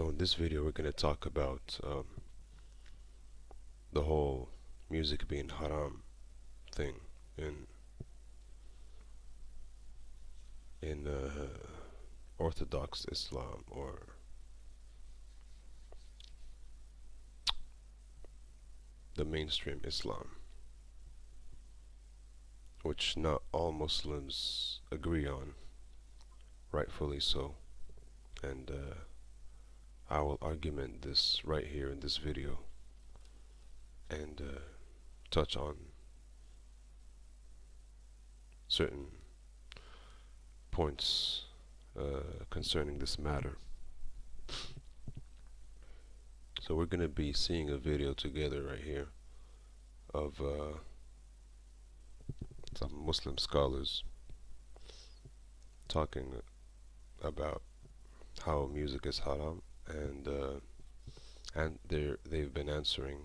So in this video, we're going to talk about the whole music being haram thing in Orthodox Islam, or the mainstream Islam, which not all Muslims agree on, rightfully so. And I will argument this right here in this video and touch on certain points concerning this matter. So we're going to be seeing a video together right here of some Muslim scholars talking about how music is haram, and they've been answering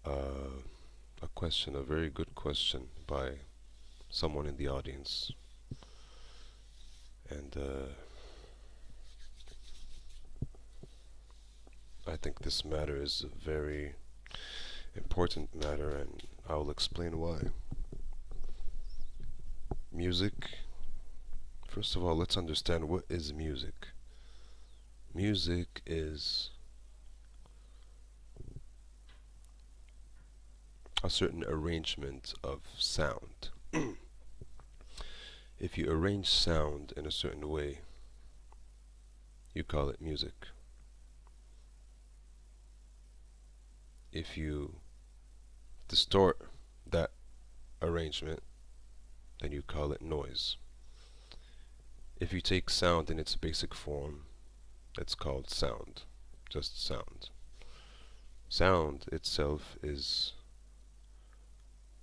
a question, a very good question by someone in the audience. And I think this matter is a very important matter, and I will explain why. Music, first of all, let's understand what is music. Music is a certain arrangement of sound. If you arrange sound in a certain way, you call it music. If you distort that arrangement, then you call it noise. If you take sound in its basic form, it's called sound, just sound. Sound itself is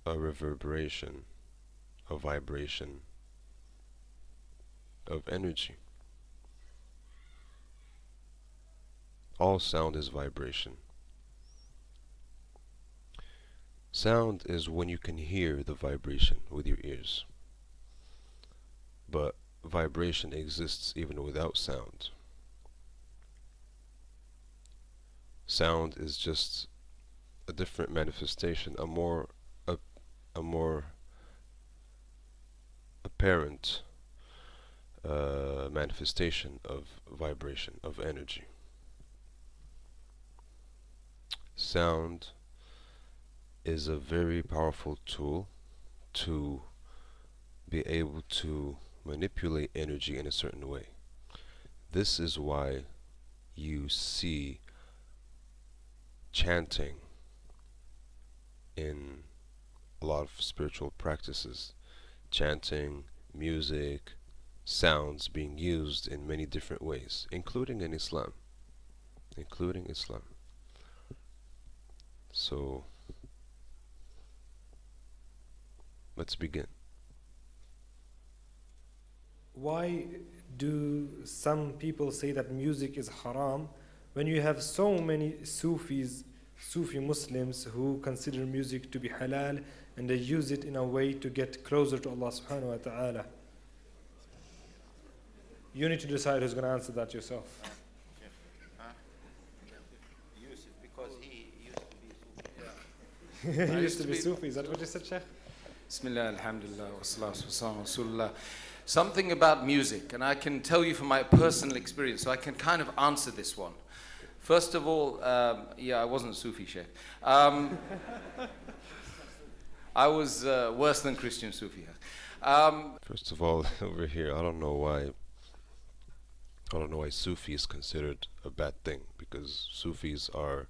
a reverberation, a vibration of energy. All sound is vibration. Sound is when you can hear the vibration with your ears. But vibration exists even without sound. Sound is just a different manifestation, a more apparent manifestation of vibration, of energy. Sound is a very powerful tool to be able to manipulate energy in a certain way. This is why you see chanting in a lot of spiritual practices. Chanting, music, sounds being used in many different ways, including in Islam. Including Islam. So let's begin. Why do some people say that music is haram when you have so many Sufi Muslims who consider music to be halal, and they use it in a way to get closer to Allah subhanahu wa ta'ala? You need to decide who's going to answer that yourself. Yusuf, because he used to be Sufi. He used to be Sufi, is that what you said, Sheikh? Bismillah, alhamdulillah, wa salatu wa salam, Rasulullah. Something about music, and I can tell you from my personal experience, so I can kind of answer this one. First of all, yeah, I wasn't Sufi, Sheikh. I was worse than Christian Sufi. First of all, over here, I don't know why Sufi is considered a bad thing, because Sufis are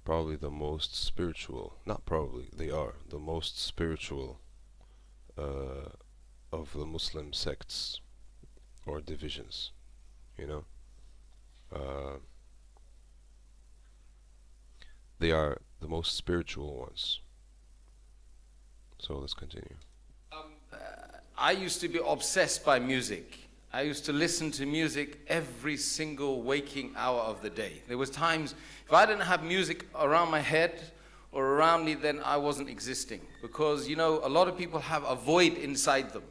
probably the most spiritual, not probably, they are the most spiritual of the Muslim sects or divisions, you know. They are the most spiritual ones. So let's continue. I used to be obsessed by music. I used to listen to music every single waking hour of the day. There was times, if I didn't have music around my head or around me, then I wasn't existing. Because, you know, a lot of people have a void inside them.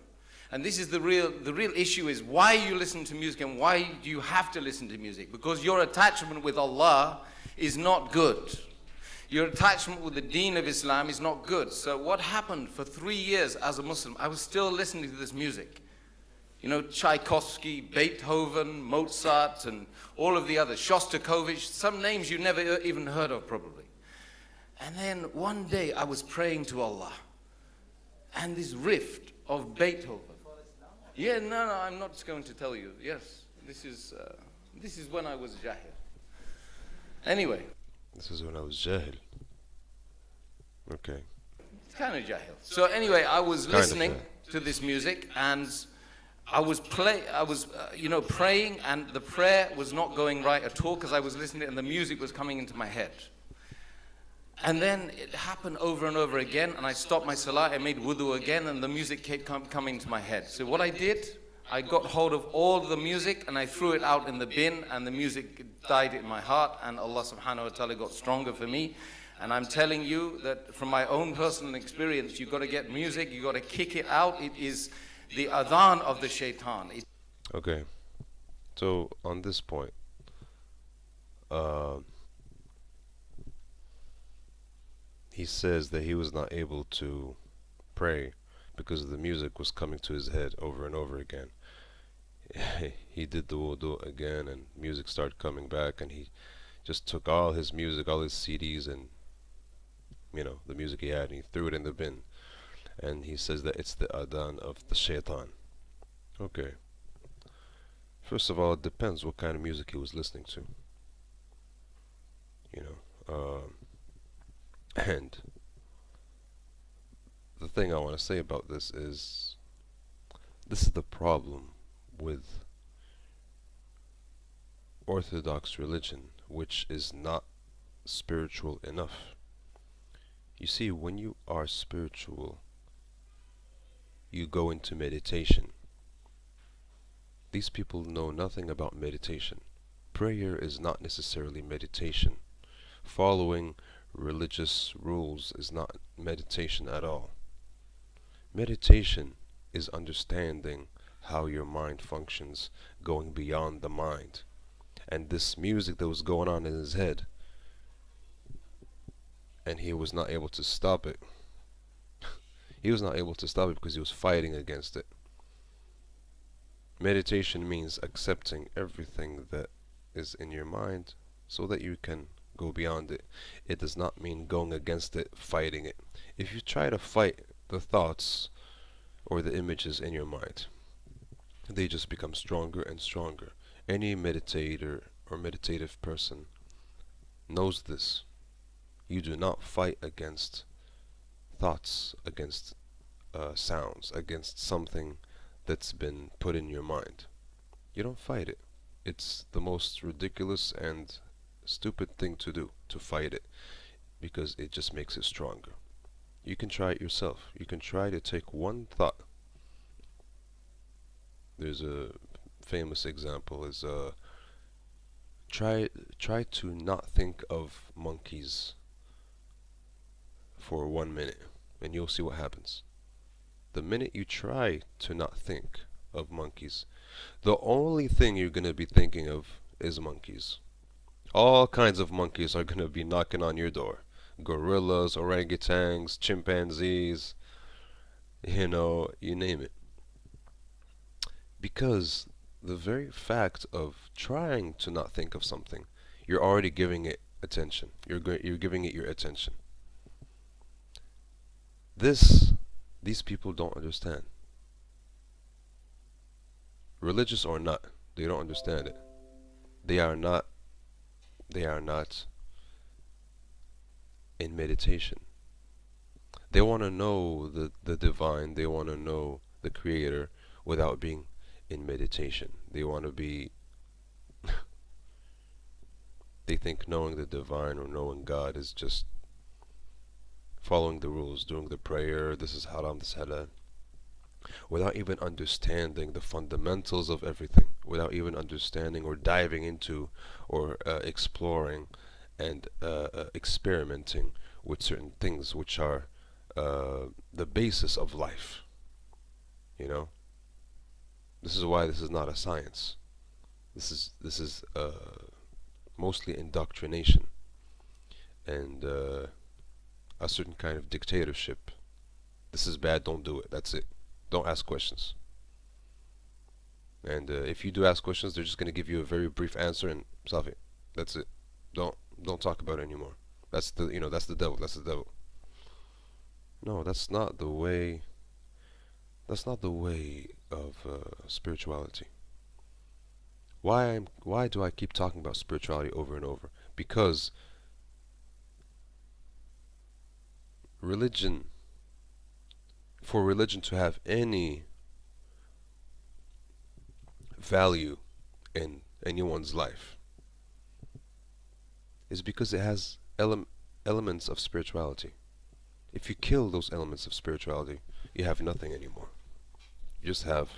And this is the real issue is why you listen to music and why do you have to listen to music? Because your attachment with Allah is not good. Your attachment with the deen of Islam is not good. So what happened for 3 years as a Muslim, I was still listening to this music. You know, Tchaikovsky, Beethoven, Mozart, and all of the others, Shostakovich, some names you never even heard of probably. And then one day I was praying to Allah, and this rift of Beethoven. Yeah, no, I'm not going to tell you. Yes, this is when I was Jahil. Anyway. This is when I was Jahil. Okay. It's kind of Jahil. So anyway, I was listening to this music, and I was praying, and the prayer was not going right at all because I was listening and the music was coming into my head. And then it happened over and over again, and I stopped my salah, I made wudu again, and the music kept coming to my head. So what I did, I got hold of all the music and I threw it out in the bin, and the music died in my heart, and Allah subhanahu wa ta'ala got stronger for me. And I'm telling you that from my own personal experience, you've got to get music, you've got to kick it out. It is the adhan of the shaitan. Okay. So on this point, he says that he was not able to pray because the music was coming to his head over and over again. He did the wudu again and music started coming back, and he just took all his music, all his CDs and the music he had, and he threw it in the bin. And he says that it's the adhan of the shaitan. Okay. First of all, it depends what kind of music he was listening to. And the thing I want to say about this is the problem with Orthodox religion, which is not spiritual enough. You see, when you are spiritual, you go into meditation. These people know nothing about meditation. Prayer is not necessarily meditation. Following religious rules is not meditation at all. Meditation is understanding how your mind functions, going beyond the mind. And this music that was going on in his head, and he was not able to stop it. He was not able to stop it because he was fighting against it. Meditation means accepting everything that is in your mind so that you can go beyond it. It does not mean going against it, fighting it. If you try to fight the thoughts or the images in your mind, they just become stronger and stronger. Any meditator or meditative person knows this. You do not fight against thoughts, against sounds, against something that's been put in your mind. You don't fight it. It's the most ridiculous and stupid thing to do, to fight it, because it just makes it stronger. You can try it yourself. You can try to take one thought. There's a famous example is try to not think of monkeys for 1 minute, and you'll see what happens. The minute you try to not think of monkeys, the only thing you're going to be thinking of is monkeys. All kinds of monkeys are going to be knocking on your door. Gorillas, orangutans, chimpanzees, you name it. Because the very fact of trying to not think of something, you're already giving it attention. You're giving it your attention. These people don't understand. Religious or not, they don't understand it. They are not in meditation. They want to know the divine, they want to know the creator without being in meditation. They want to be they think knowing the divine or knowing God is just following the rules, doing the prayer, this is haram, this is halal, without even understanding the fundamentals of everything, without even understanding or diving into or exploring and experimenting with certain things which are the basis of life. This is why this is not a science. This is mostly indoctrination and a certain kind of dictatorship. This is bad, don't do it. That's it. Don't ask questions. And if you do ask questions, they're just going to give you a very brief answer and Safi. That's it. Don't talk about it anymore. That's the that's the devil. That's the devil. No, that's not the way. That's not the way of spirituality. Why do I keep talking about spirituality over and over? Because religion, for religion to have any value in anyone's life, is because it has elements of spirituality. If you kill those elements of spirituality, you have nothing anymore. You just have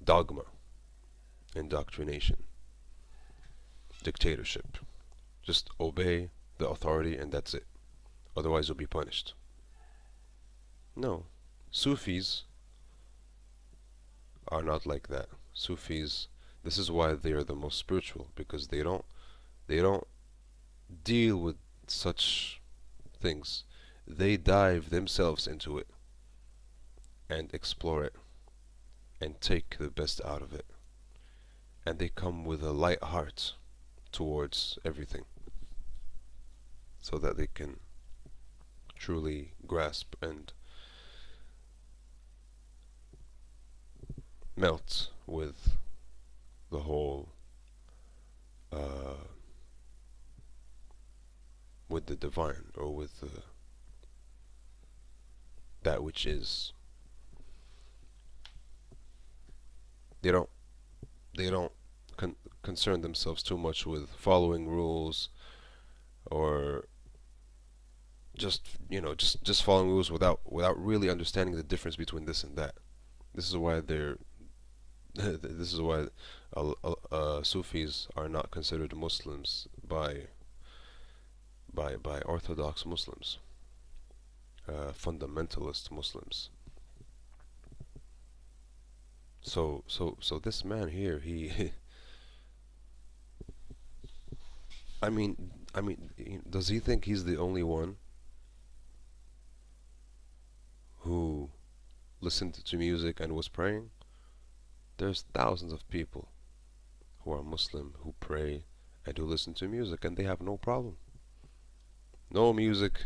dogma, indoctrination, dictatorship. Just obey the authority and that's it. Otherwise you'll be punished. No. Sufis are not like that. Sufis, this is why they are the most spiritual, because they don't deal with such things. They dive themselves into it and explore it and take the best out of it. And they come with a light heart towards everything so that they can truly grasp and melt with the whole with the divine, or with that which is. They don't concern themselves too much with following rules, or just just following rules without really understanding the difference between this and that. This is why they're this is why Sufis are not considered Muslims by Orthodox Muslims, fundamentalist Muslims. So this man here, he I mean, does he think he's the only one who listened to music and was praying? There's thousands of people who are Muslim, who pray and who listen to music, and they have no problem. No music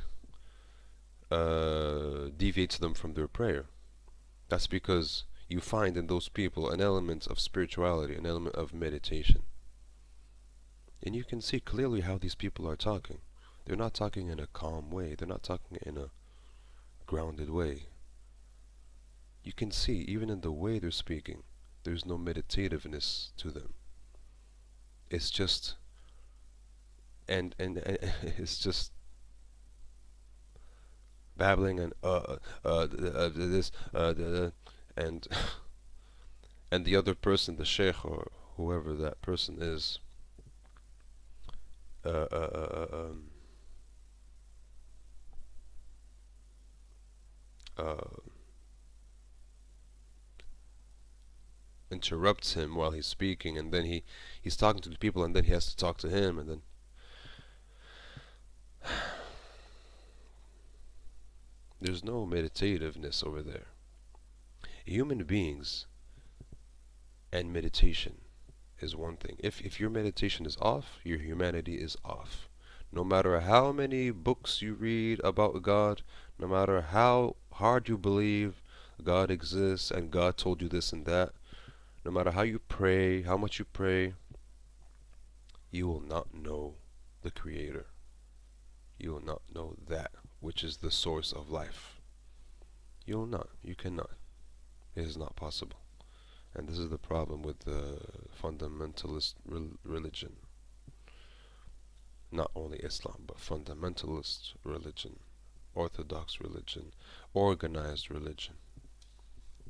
deviates them from their prayer. That's because you find in those people an element of spirituality, an element of meditation. And you can see clearly how these people are talking. They're not talking in a calm way. They're not talking in a grounded way. You can see, even in the way they're speaking, there's no meditativeness to them. It's just, and it's just babbling and this and and the other person, the sheikh or whoever that person is, interrupts him while he's speaking, and then he's talking to the people, and then he has to talk to him, and then there's no meditativeness over there. Human beings and meditation is one thing. If your meditation is off, your humanity is off. No matter how many books you read about God, no matter how hard you believe God exists and God told you this and that, no matter how you pray, how much you pray, you will not know the Creator. You will not know that which is the source of life. You will not. You cannot. It is not possible. And this is the problem with the fundamentalist religion. Not only Islam, but fundamentalist religion, Orthodox religion, organized religion.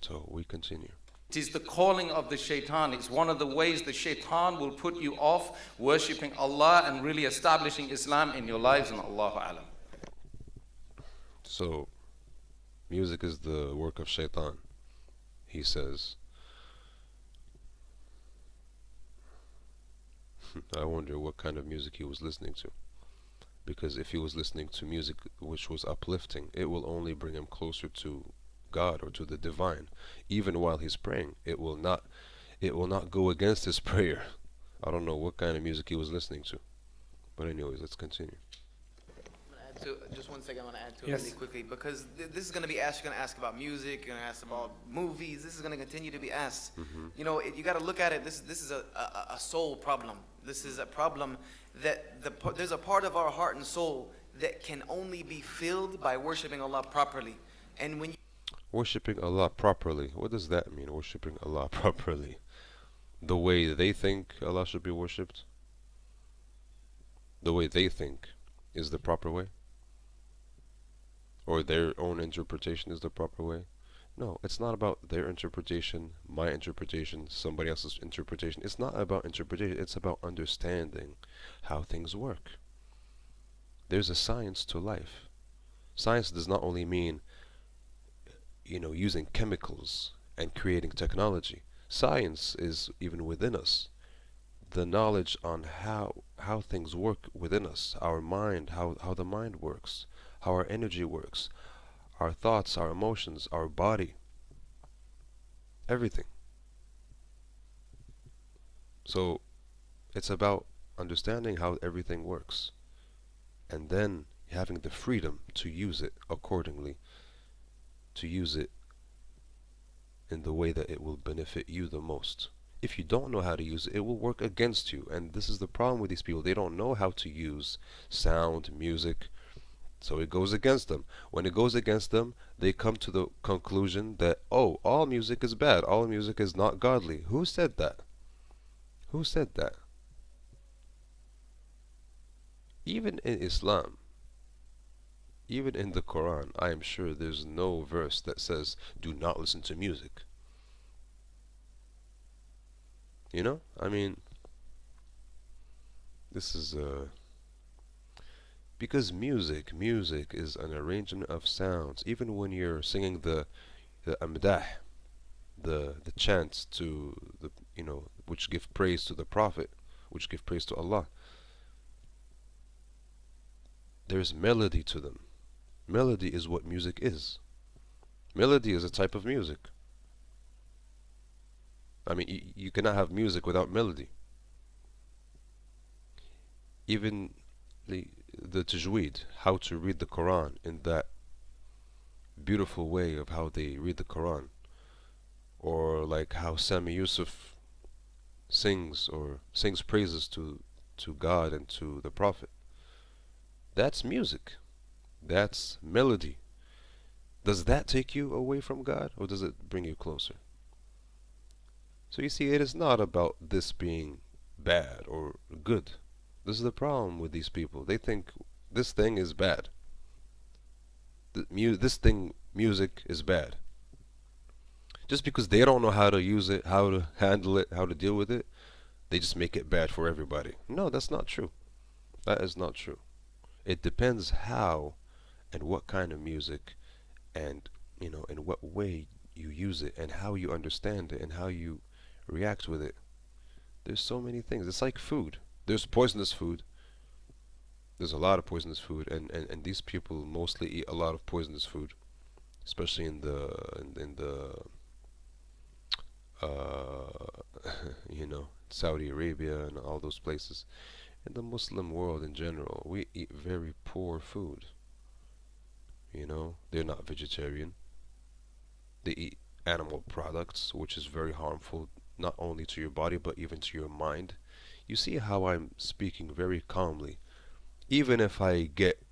So we continue. It is the calling of the shaitan. It's one of the ways the shaitan will put you off worshipping Allah and really establishing Islam in your lives, and Allahu Alam. So music is the work of shaitan. he says, I wonder what kind of music he was listening to. Because if he was listening to music which was uplifting, it will only bring him closer to God or to the divine. Even while he's praying, it will not go against his prayer. I don't know what kind of music he was listening to. But anyways, let's continue. Just one second, I want to add to it Yes. really quickly because this is going to be asked. You're going to ask about music. You're going to ask about movies. This is going to continue to be asked. You know, you got to look at it. This is a soul problem. This is a problem that there's a part of our heart and soul that can only be filled by worshiping Allah properly. And when you Worshipping Allah properly. What does that mean, worshipping Allah properly? The way they think Allah should be worshipped? The way they think is the proper way? Or their own interpretation is the proper way? No, it's not about their interpretation, my interpretation, somebody else's interpretation. It's not about interpretation, it's about understanding how things work. There's a science to life. Science does not only mean, using chemicals and creating technology. Science is even within us. The knowledge on how things work within us, our mind, how the mind works, how our energy works, our thoughts, our emotions, our body, everything. So it's about understanding how everything works and then having the freedom to use it accordingly, to use it in the way that it will benefit you the most. If you don't know how to use it, it will work against you. And this is the problem with these people. They don't know how to use sound, music, so it goes against them. When it goes against them, they come to the conclusion that, oh, all music is bad. All music is not godly. Who said that? Who said that? Even in Islam, even in the Quran, I am sure there's no verse that says, do not listen to music. I mean, this is because music is an arrangement of sounds. Even when you're singing the amdah, the chants to the which give praise to the Prophet, which give praise to Allah, there's melody to them. Melody is what music is. Melody is a type of music. I mean, you cannot have music without melody. Even the tajweed, how to read the Quran in that beautiful way of how they read the Quran, or like how Sami Yusuf sings praises to God and to the Prophet. That's music. That's melody. Does that take you away from God, or does it bring you closer? So you see, it is not about this being bad or good. This is the problem with these people. They think this thing is bad. Music is bad. Just because they don't know how to use it, how to handle it, how to deal with it, they just make it bad for everybody. No, that's not true. That is not true. It depends how and what kind of music and, in what way you use it and how you understand it and how you react with it. There's so many things. It's like food. There's poisonous food. There's a lot of poisonous food, and these people mostly eat a lot of poisonous food, especially in the Saudi Arabia and all those places. In the Muslim world in general, we eat very poor food. They're not vegetarian. They eat animal products, which is very harmful not only to your body but even to your mind. You see how I'm speaking very calmly. Even if I get,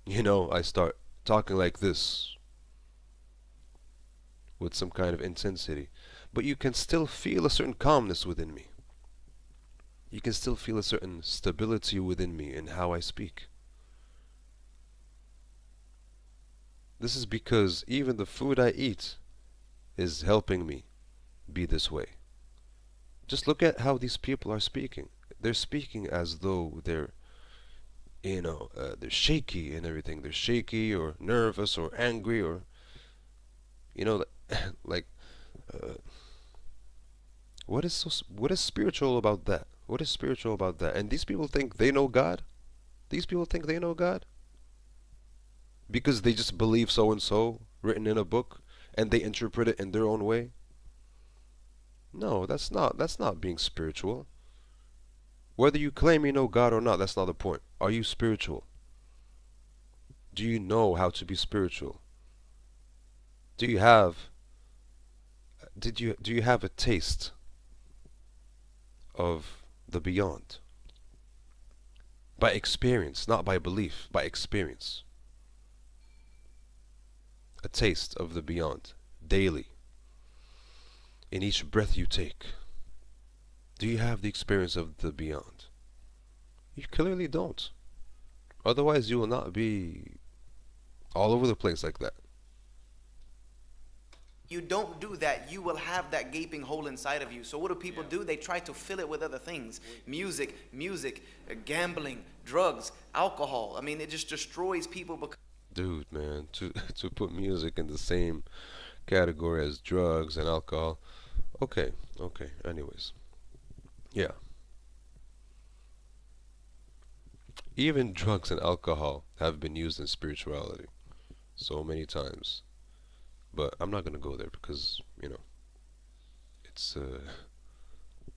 I start talking like this with some kind of intensity, but you can still feel a certain calmness within me. You can still feel a certain stability within me in how I speak. This is because even the food I eat is helping me be this way. Just look at how these people are speaking. They're speaking as though they're shaky and everything. They're shaky or nervous or angry or, You know, like, uh, what is spiritual about that? What is spiritual about that? And these people think they know God? These people think they know God because they just believe so and so written in a book and they interpret it in their own way? No, that's not being spiritual. Whether you claim you know God or not, that's not the point. Are you spiritual? Do you know how to be spiritual? Do you have do you have a taste of the beyond? By experience, not by belief, by experience. A taste of the beyond daily in each breath you take. Do you have the experience of the beyond? You clearly don't. Otherwise, you will not be all over the place like that. You don't do that, you will have that gaping hole inside of you. So what do people do? They try to fill it with other things. Music, gambling, drugs, alcohol. I mean, it just destroys people because Dude, man, to to put music in the same category as drugs and alcohol. Okay, okay. Anyways, yeah. Even drugs and alcohol have been used in spirituality so many times. But I'm not gonna go there because, it's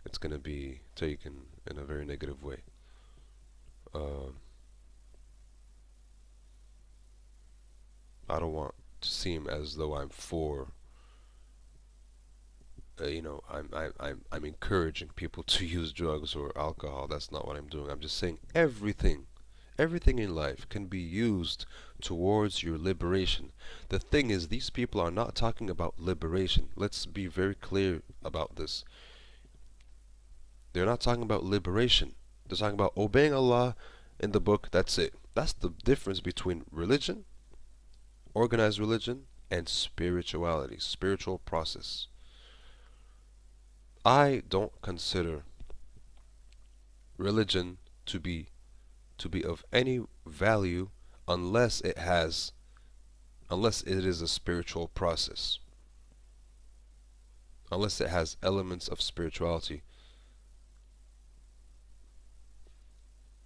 it's gonna be taken in a very negative way. Um, I don't want to seem as though I'm for, I'm encouraging people to use drugs or alcohol. That's not what I'm doing. I'm just saying everything in life can be used towards your liberation. The thing is, these people are not talking about liberation. Let's be very clear about this. They're not talking about liberation. They're talking about obeying Allah in the book. That's it. That's the difference between religion, organized religion, and spirituality, spiritual process. I don't consider religion to be of any value unless unless it is a spiritual process, unless it has elements of spirituality,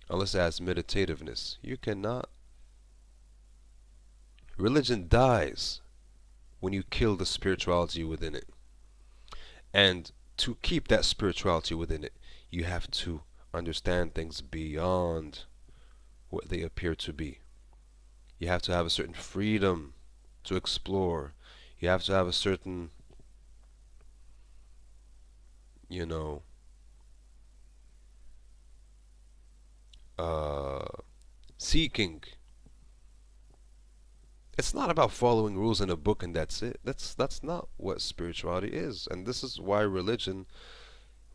unless it has meditativeness. You cannot. Religion dies when you kill the spirituality within it. And to keep that spirituality within it, you have to understand things beyond what they appear to be. You have to have a certain freedom to explore. You have to have a certain, you know, seeking. It's not about following rules in a book and that's it. That's not what spirituality is. And this is why religion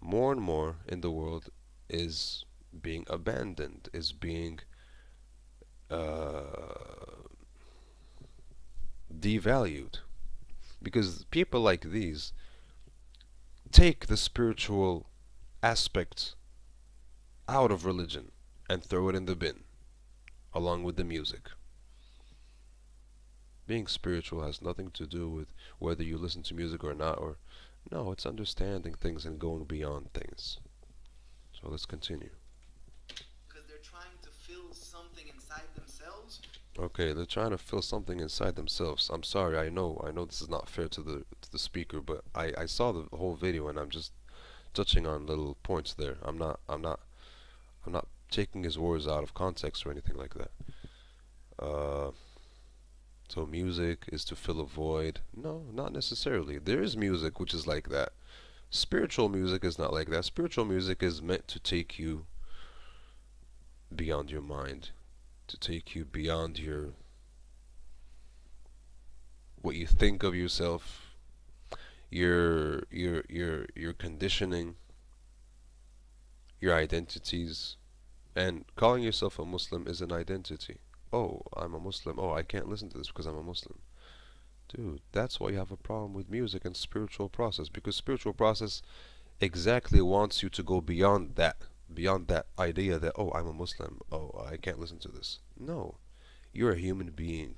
more and more in the world is being abandoned, is being devalued. Because people like these take the spiritual aspect out of religion and throw it in the bin along with the music. Being spiritual has nothing to do with whether you listen to music or not, or no, it's understanding things and going beyond things. So let's continue. because they're trying to fill something inside themselves. Okay, they're trying to fill something inside themselves. I'm sorry, I know this is not fair to the speaker, but I saw the whole video and I'm just touching on little points there. I'm not taking his words out of context or anything like that. Uh, so music is to fill a void. No, not necessarily. There is music which is like that. Spiritual music is not like that. Spiritual music is meant to take you beyond your mind, to take you beyond your what you think of yourself, your conditioning, your identities. And calling yourself a Muslim is an identity. Oh, I'm a Muslim. Oh, I can't listen to this because I'm a Muslim. Dude, that's why you have a problem with music and spiritual process, because spiritual process exactly wants you to go beyond that idea that, oh, I'm a Muslim, oh, I can't listen to this. No, you're a human being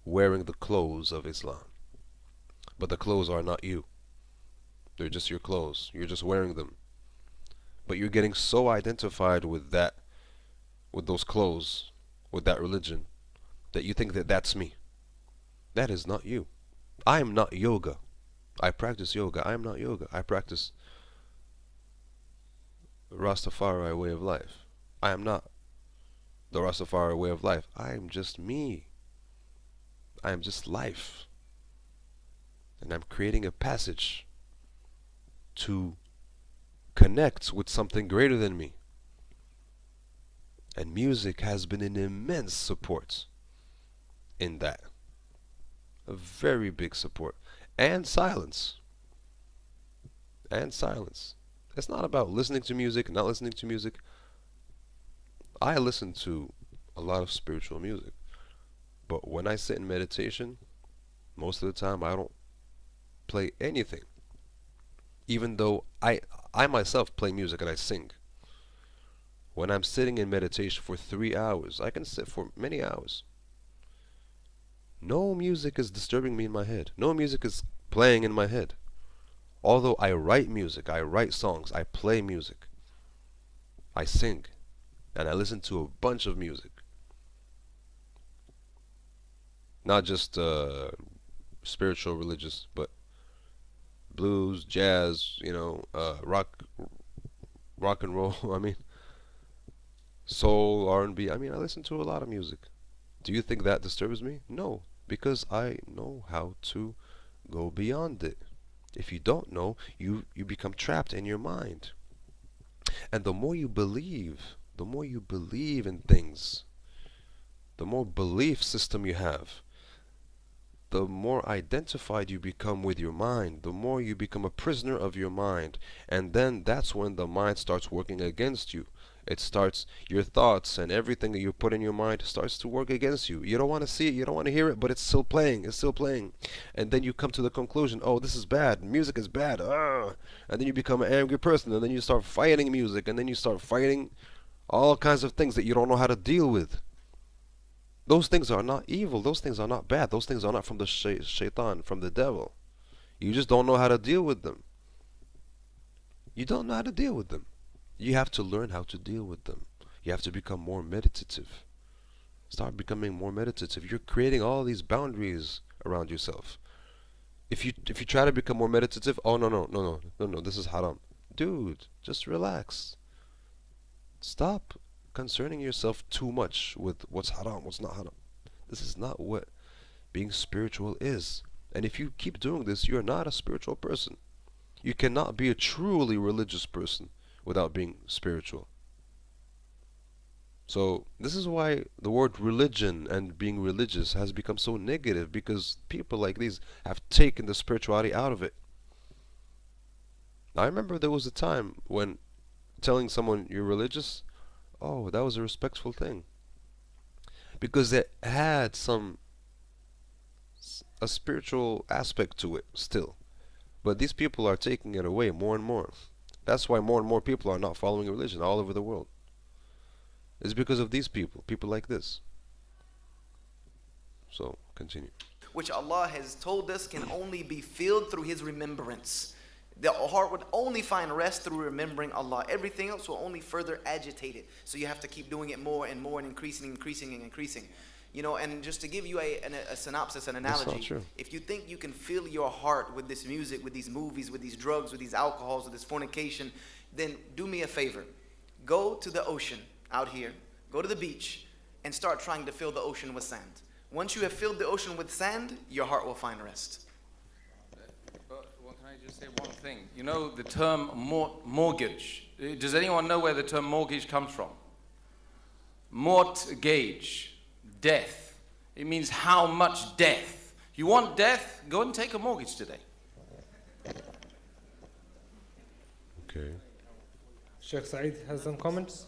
wearing the clothes of Islam. but the clothes are not you. They're just your clothes. You're just wearing them. But you're getting so identified with that, with those clothes, with that religion, that you think that that's me. That is not you. I am not yoga. I practice yoga. I am not yoga. I practice Rastafari way of life. I am not the Rastafari way of life. I am just me. I am just life. And I'm creating a passage to connect with something greater than me. And music has been an immense support in that. A very big support. And silence. And silence. It's not about listening to music, not listening to music. I listen to a lot of spiritual music. But when I sit in meditation, most of the time I don't play anything. Even though I myself play music and I sing. When I'm sitting in meditation for 3 hours, I can sit for many hours. No music is disturbing me in my head. No music is playing in my head. Although I write music, I write songs, I play music, I sing, and I listen to a bunch of music. Not just spiritual, religious, but blues, jazz, rock and roll. I mean, soul, R&B. I mean, I listen to a lot of music. Do you think that disturbs me? No, because I know how to go beyond it. If you don't know, you become trapped in your mind. And the more you believe in things, the more belief system you have, the more identified you become with your mind, the more you become a prisoner of your mind. And then that's when the mind starts working against you. It starts, your thoughts and everything that you put in your mind starts to work against you. You don't want to see it, you don't want to hear it, but it's still playing, And then you come to the conclusion, oh, this is bad, music is bad, and then you become an angry person, and then you start fighting music, and then you start fighting all kinds of things that you don't know how to deal with. Those things are not evil, those things are not bad, those things are not from the shaitan, from the devil. You just don't know how to deal with them. You don't know how to deal with them. You have to learn how to deal with them. You have to become more meditative. Start becoming more meditative. You're creating all these boundaries around yourself. If you try to become more meditative, oh no, this is haram. Dude, just relax. Stop concerning yourself too much with what's haram, what's not haram. This is not what being spiritual is. And if you keep doing this, you're not a spiritual person. You cannot be a truly religious person without being spiritual. So this is why the word religion and being religious has become so negative, because people like these have taken the spirituality out of it. I remember there was a time when telling someone you're religious, oh, that was a respectful thing, because it had a spiritual aspect to it still. But these people are taking it away more and more. That's why more and more people are not following religion all over the world. It's because of these people like this. So, continue. Which Allah has told us can only be filled through His remembrance. The heart would only find rest through remembering Allah. Everything else will only further agitate it. So you have to keep doing it more and more and increasing. And just to give you a synopsis, an analogy, if you think you can fill your heart with this music, with these movies, with these drugs, with these alcohols, with this fornication, then do me a favor. Go to the ocean out here, go to the beach, and start trying to fill the ocean with sand. Once you have filled the ocean with sand, your heart will find rest. Well, can I just say one thing? You know the term mortgage. Does anyone know where the term mortgage comes from? Mortgage, death. It means how much death. You want death? Go and take a mortgage today. Okay. Sheikh Saeed has some comments.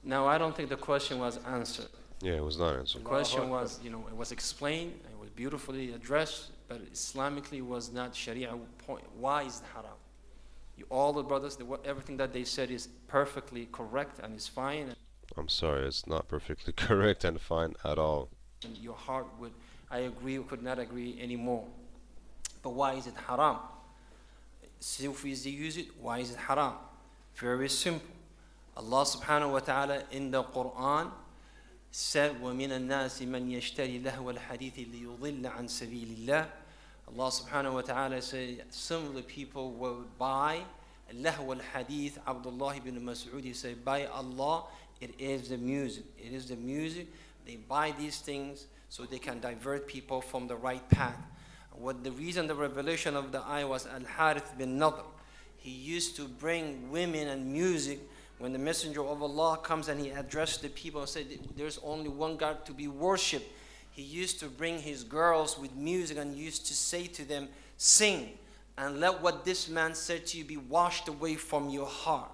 No, I don't think the question was answered. Yeah, it was not answered. The question was, it was explained, it was beautifully addressed, but Islamically was not Sharia point. Why is it haram? All the brothers, everything that they said is perfectly correct and is fine. I'm sorry, it's not perfectly correct and fine at all. And your heart would, I agree or could not agree anymore. But why is it haram? Sufis, they use it. Why is it haram? Very simple. Allah subhanahu wa ta'ala in the Quran said, وَمِنَ النَّاسِ مَنْ يَشْتَرِي لَهْوَ الْحَدِيثِ لِيُضِلَّ عَنْ سَبِيلِ اللَّهِ. Allah subhanahu wa ta'ala said, some of the people will buy لَهْوَ الْحَدِيث. Abdullah ibn Mas'ud, he said, by Allah, it is the music. It is the music. They buy these things so they can divert people from the right path. What the reason the revelation of the ayah was Al-Harith bin Nadr. He used to bring women and music. When the messenger of Allah comes and he addressed the people and said, there's only one God to be worshipped, he used to bring his girls with music and used to say to them, sing, and let what this man said to you be washed away from your heart.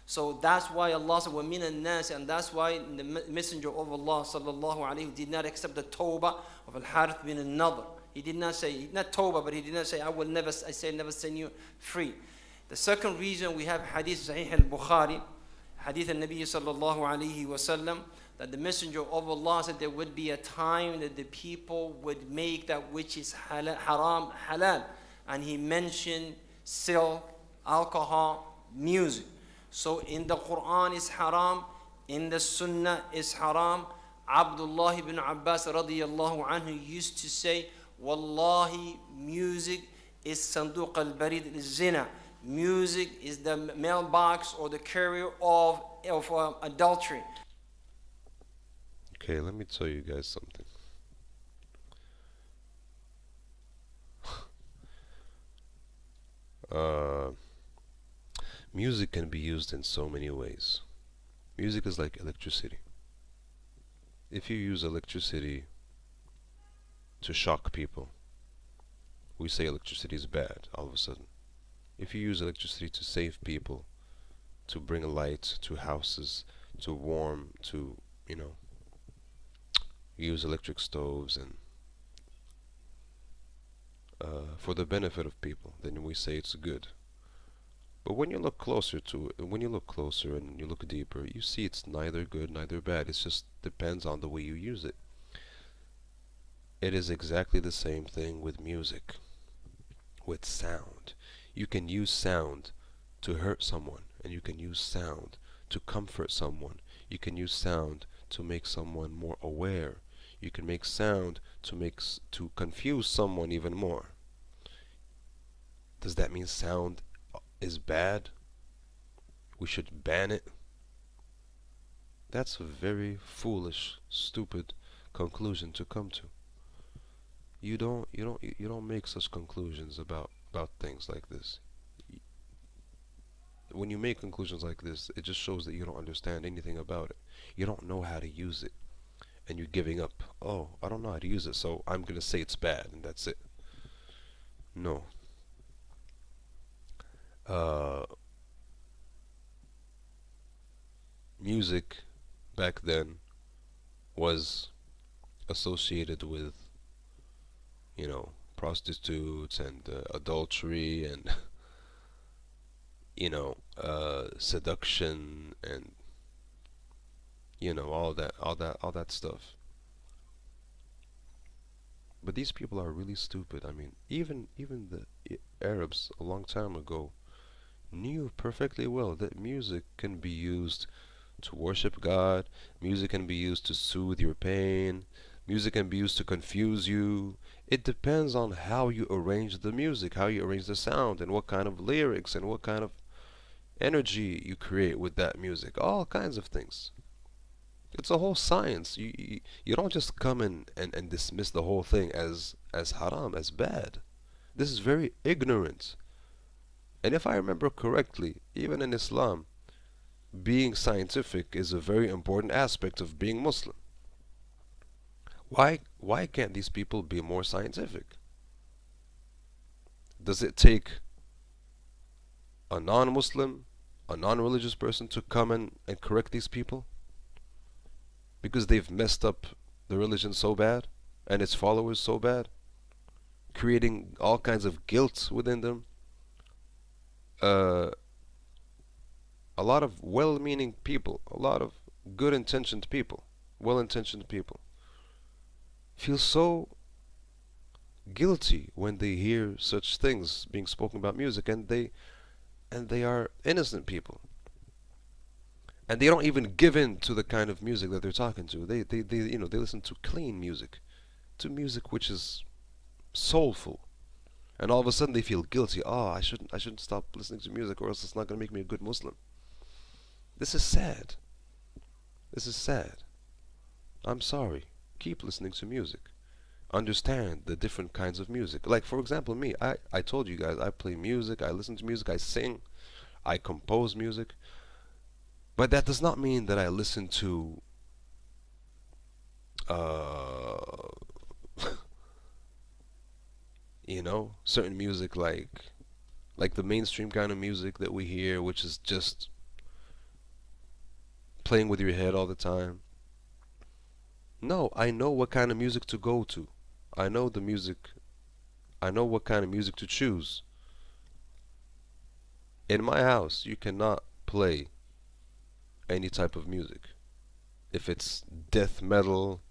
So that's why Allah said, وَمِنَ النَّاسِ, and that's why the messenger of Allah sallallahu alayhi did not accept the tawbah of Al-Harith bin Nadr. He did not say, not tawbah, but he did not say, I never send you free. The second reason we have hadith Sahih al-Bukhari, hadith al-Nabi sallallahu alayhi wa sallam, that the messenger of Allah said there would be a time that the people would make that which is haram halal. And he mentioned silk, alcohol, music. So in the Quran is haram, in the Sunnah is haram. Abdullah ibn Abbas radiyallahu anhu used to say, Wallahi, music is sanduq al-barid al-zina. Music is the mailbox or the carrier of adultery. Okay, let me tell you guys something. Music can be used in so many ways. Music is like electricity. If you use electricity to shock people, we say electricity is bad all of a sudden. If you use electricity to save people, to bring light to houses, to warm, to, use electric stoves and for the benefit of people, then we say it's good. But when you look closer to it, when you look closer and you look deeper, you see it's neither good, neither bad. It just depends on the way you use it. It is exactly the same thing with music, with sound. You can use sound to hurt someone, and you can use sound to comfort someone. You can use sound to make someone more aware. You can make sound to confuse someone even more. Does that mean sound is bad? We should ban it? That's a very foolish, stupid conclusion to come to. You don't make such conclusions about things like this. When you make conclusions like this, it just shows that you don't understand anything about it. You don't know how to use it, and you're giving up. Oh, I don't know how to use it, so I'm gonna say it's bad, and that's it. No. Music back then was associated with, prostitutes and adultery and seduction and all that stuff. But these people are really stupid. I mean, even the Arabs a long time ago knew perfectly well that music can be used to worship God. Music can be used to soothe your pain. Music can be used to confuse you. It depends on how you arrange the music, how you arrange the sound, and what kind of lyrics and what kind of energy you create with that music. All kinds of things. It's a whole science. You don't just come in and dismiss the whole thing as haram, as bad. This is very ignorant. And if I remember correctly, even in Islam, being scientific is a very important aspect of being Muslim. Why can't these people be more scientific? Does it take a non-Muslim, a non-religious person to come in and correct these people? Because they've messed up the religion so bad and its followers so bad, creating all kinds of guilt within them. A lot of well-meaning people, a lot of good intentioned people, well intentioned people, feel so guilty when they hear such things being spoken about music, and they are innocent people, and they don't even give in to the kind of music that they're talking to. They they listen to clean music, to music which is soulful, and all of a sudden they feel guilty. Oh, I shouldn't stop listening to music, or else it's not going to make me a good Muslim. This is sad. This is sad. I'm sorry. Keep listening to music. Understand the different kinds of music. Like, for example, me, I told you guys, I play music, I listen to music, I sing, I compose music. But that does not mean that I listen to uh certain music, like the mainstream kind of music that we hear, which is just playing with your head all the time. No, I know what kind of music to go to. I know the music. I know what kind of music to choose. In my house, you cannot play any type of music. If it's death metal,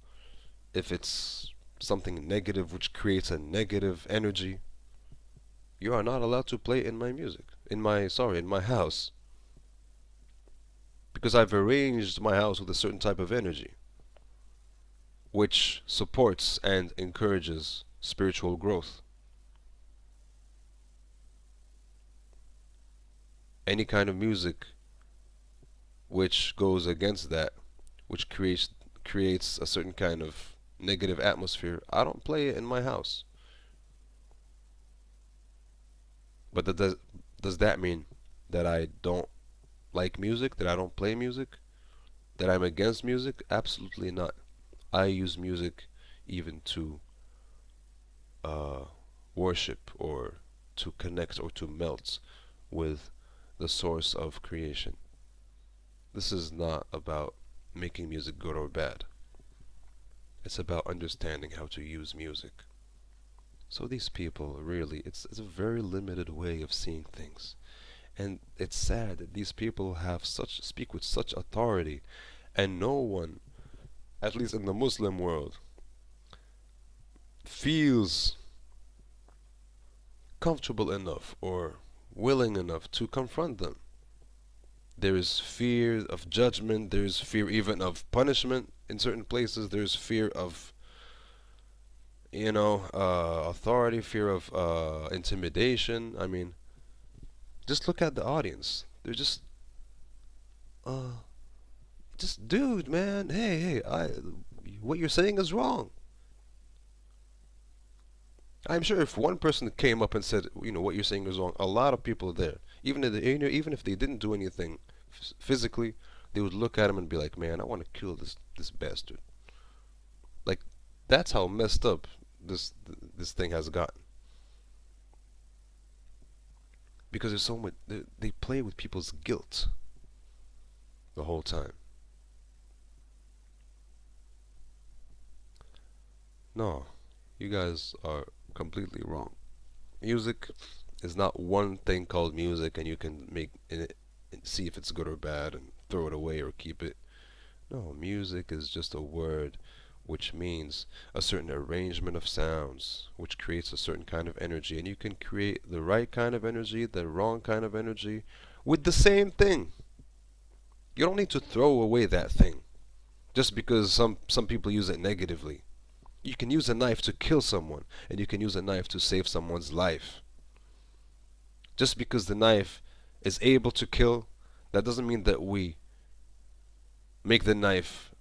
if it's something negative which creates a negative energy, you are not allowed to play in my music. In my house. Because I've arranged my house with a certain type of energy which supports and encourages spiritual growth. Any kind of music which goes against that, which creates a certain kind of negative atmosphere, I don't play it in my house. But does that mean that I don't like music, that I don't play music, that I'm against music? Absolutely not. I use music even to worship, or to connect, or to melt with the source of creation. This is not about making music good or bad. It's about understanding how to use music. So these people, really, it's a very limited way of seeing things. And it's sad that these people speak with such authority, and no one, at least in the Muslim world, feels comfortable enough or willing enough to confront them. There is fear of judgment, there is fear even of punishment in certain places, there is fear of, authority, fear of intimidation. I mean, just look at the audience. They're just dude, man, hey, what you're saying is wrong. I'm sure if one person came up and said, what you're saying is wrong, a lot of people there, even if they didn't do anything physically, they would look at him and be like, man, I want to kill this bastard. Like, that's how messed up this thing has gotten. Because there's so much, they play with people's guilt the whole time. No, you guys are completely wrong. Music is not one thing called music, and you can make it and see if it's good or bad and throw it away or keep it. No, music is just a word which means a certain arrangement of sounds which creates a certain kind of energy, and you can create the right kind of energy, the wrong kind of energy with the same thing. You don't need to throw away that thing just because some people use it negatively. You can use a knife to kill someone, and you can use a knife to save someone's life. Just because the knife is able to kill, that doesn't mean that we make the knife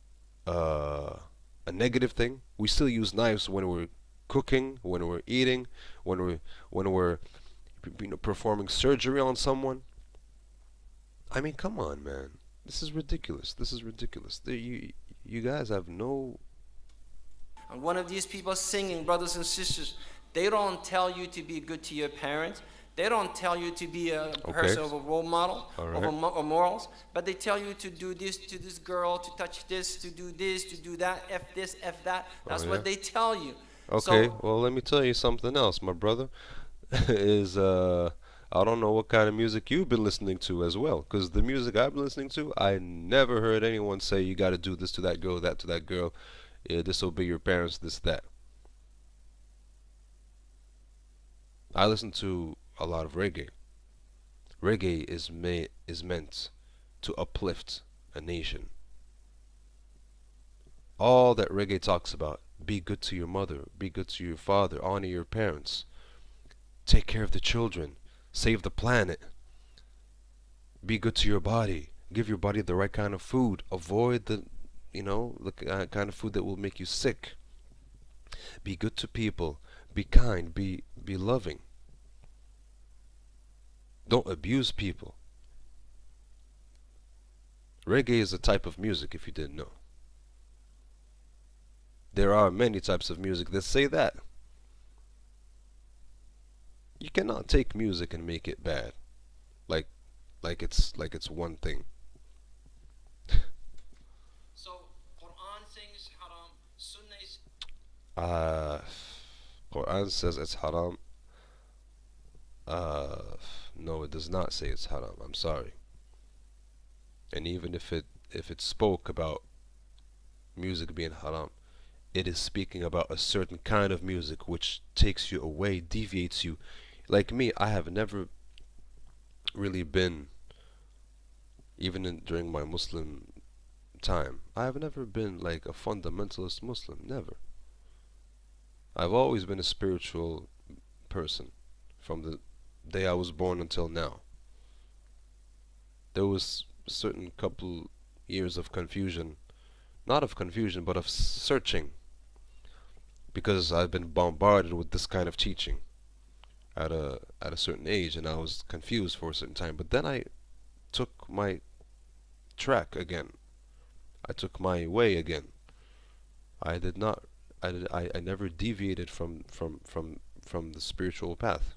a negative thing. We still use knives when we're cooking, when we're eating, when we're performing surgery on someone. I mean, come on, man. This is ridiculous. This is ridiculous. You guys have no. And one of these people singing, brothers and sisters, they don't tell you to be good to your parents. They don't tell you to be a person of a role model, of morals, but they tell you to do this to this girl, to touch this, to do that, F this, F that. That's what they tell you. Okay, well, let me tell you something else, my brother. is I don't know what kind of music you've been listening to as well, because the music I've been listening to, I never heard anyone say you got to do this to that girl, that to that girl, disobey your parents, this, that. I listen to a lot of reggae. Reggae is meant to uplift a nation. All that reggae talks about, be good to your mother, be good to your father, honor your parents, take care of the children, save the planet, be good to your body, give your body the right kind of food, avoid the kind of food that will make you sick. Be good to people, be kind, be loving. Don't abuse people. Reggae is a type of music, if you didn't know. There are many types of music that say that. You cannot take music and make it bad. Like it's one thing. So, Quran says haram, Sunnah is. Quran says it's haram. No, it does not say it's haram. I'm sorry. And even if it spoke about music being haram, it is speaking about a certain kind of music which takes you away, deviates you. Like me, I have never really been, even during my Muslim time, I have never been like a fundamentalist Muslim. Never. I've always been a spiritual person from the day I was born until now. There was a certain couple years of confusion, not of confusion, but of searching, because I've been bombarded with this kind of teaching at a certain age, and I was confused for a certain time. But then I took my track again. I took my way again. I did not. I never deviated from the spiritual path.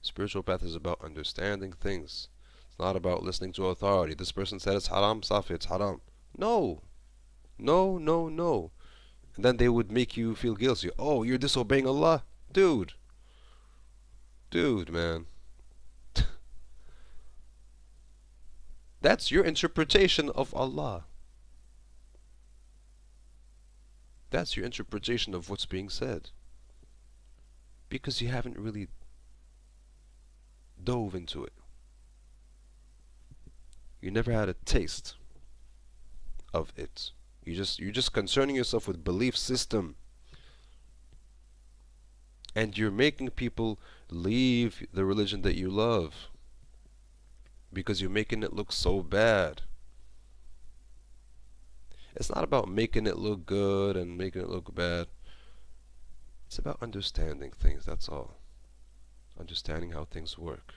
Spiritual path is about understanding things. It's not about listening to authority. This person said it's haram, Safi, it's haram. No. No, no, no. And then they would make you feel guilty. Oh, you're disobeying Allah? Dude. Dude, man. That's your interpretation of Allah. That's your interpretation of what's being said. Because you haven't really dove into it. You never had a taste of it. You're just concerning yourself with belief system. And you're making people leave the religion that you love because you're making it look so bad. It's not about making it look good and making it look bad. It's about understanding things, that's all. Understanding how things work.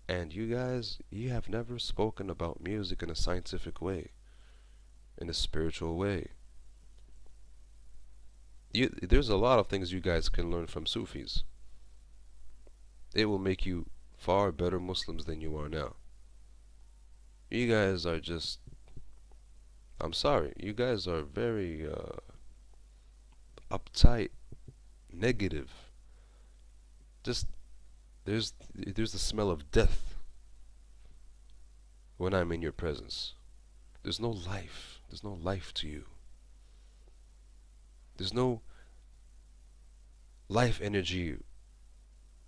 And you guys, you have never spoken about music in a scientific way, in a spiritual way. There's a lot of things you guys can learn from Sufis. It will make you far better Muslims than you are now. You guys are just, I'm sorry, you guys are very uptight, negative. Just there's the smell of death when I'm in your presence. There's no life. There's no life to you. There's no life energy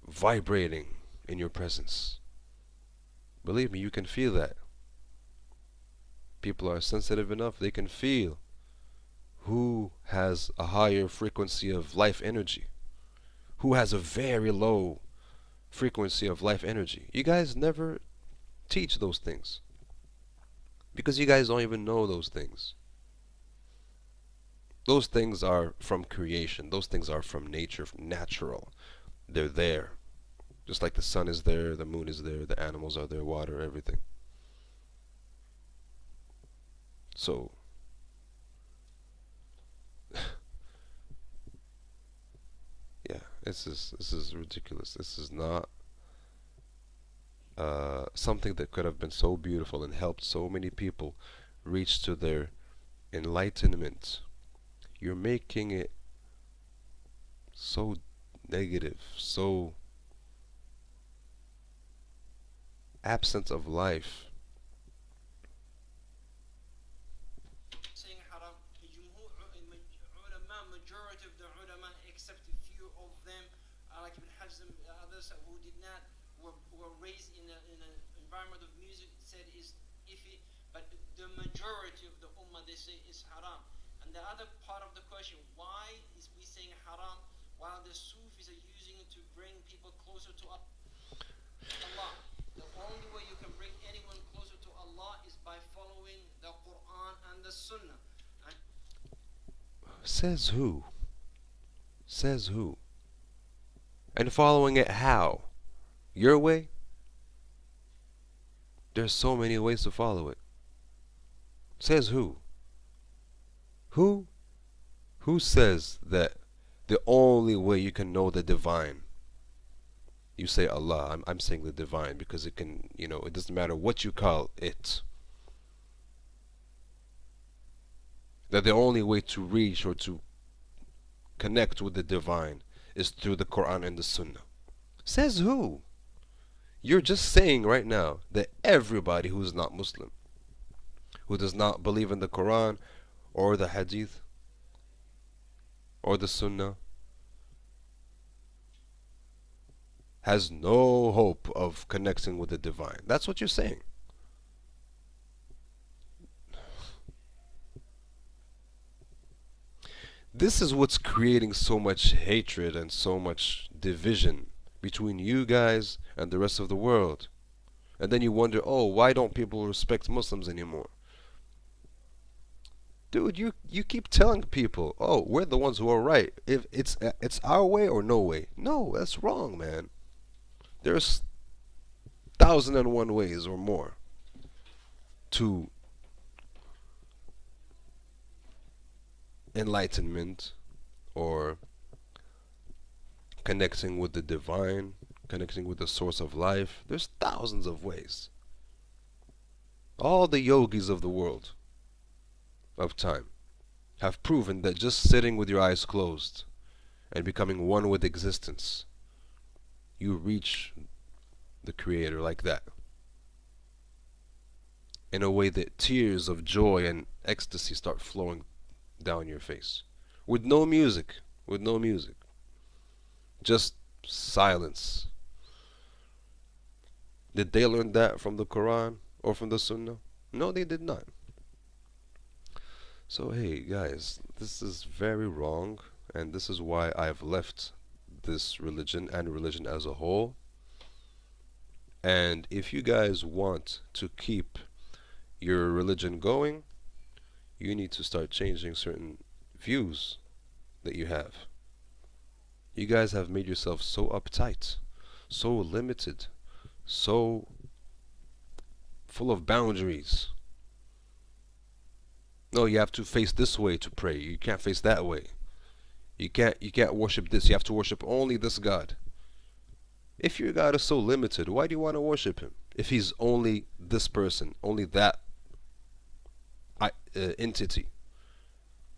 vibrating in your presence. Believe me, you can feel that. People are sensitive enough, they can feel who has a higher frequency of life energy, who has a very low frequency of life energy. You guys never teach those things because you guys don't even know those things. Those things are from creation. Those things are from nature, natural. They're there. Just like the sun is there, the moon is there, the animals are there, water, everything. So, yeah, this is ridiculous. This is not something that could have been so beautiful and helped so many people reach to their enlightenment. You're making it so negative, so absence of life. Saying haram, ulama, majority of the ulama, except a few of them, like Ibn Hazm, others who did not, were raised in an environment of music, said is iffy, but the majority of the ummah, they say is haram. And the other part of the question, why is we saying haram while the Sufis are using it to bring people closer to Allah? The only way you can bring anyone closer to Allah is by following the Quran and the Sunnah. And Says who? Says who? And following it how? Your way? There's so many ways to follow it. Says who? Who? Who says that the only way you can know the divine? You say Allah. I'm saying the divine because it can, it doesn't matter what you call it. That the only way to reach or to connect with the divine is through the Quran and the Sunnah. Says who? You're just saying right now that everybody who is not Muslim, who does not believe in the Quran or the Hadith or the Sunnah, has no hope of connecting with the divine. That's what you're saying. This is what's creating so much hatred and so much division between you guys and the rest of the world. And then you wonder, oh, why don't people respect Muslims anymore? Dude, you keep telling people, oh, we're the ones who are right. If it's our way or no way. No, that's wrong, man. There's 1,001 ways or more to enlightenment or connecting with the divine, connecting with the source of life. There's thousands of ways. All the yogis of the world of time have proven that just sitting with your eyes closed and becoming one with existence, you reach the Creator like that, in a way that tears of joy and ecstasy start flowing down your face, with no music, just silence. Did they learn that from the Quran or from the Sunnah? No, they did not. So hey guys, this is very wrong, and this is why I've left this religion and religion as a whole. And if you guys want to keep your religion going, you need to start changing certain views that you have. You guys have made yourself so uptight, so limited, so full of boundaries. No, you have to face this way to pray. You can't face that way. You can't worship this. You have to worship only this God. If your God is so limited, why do you want to worship him? If he's only this person, only that entity.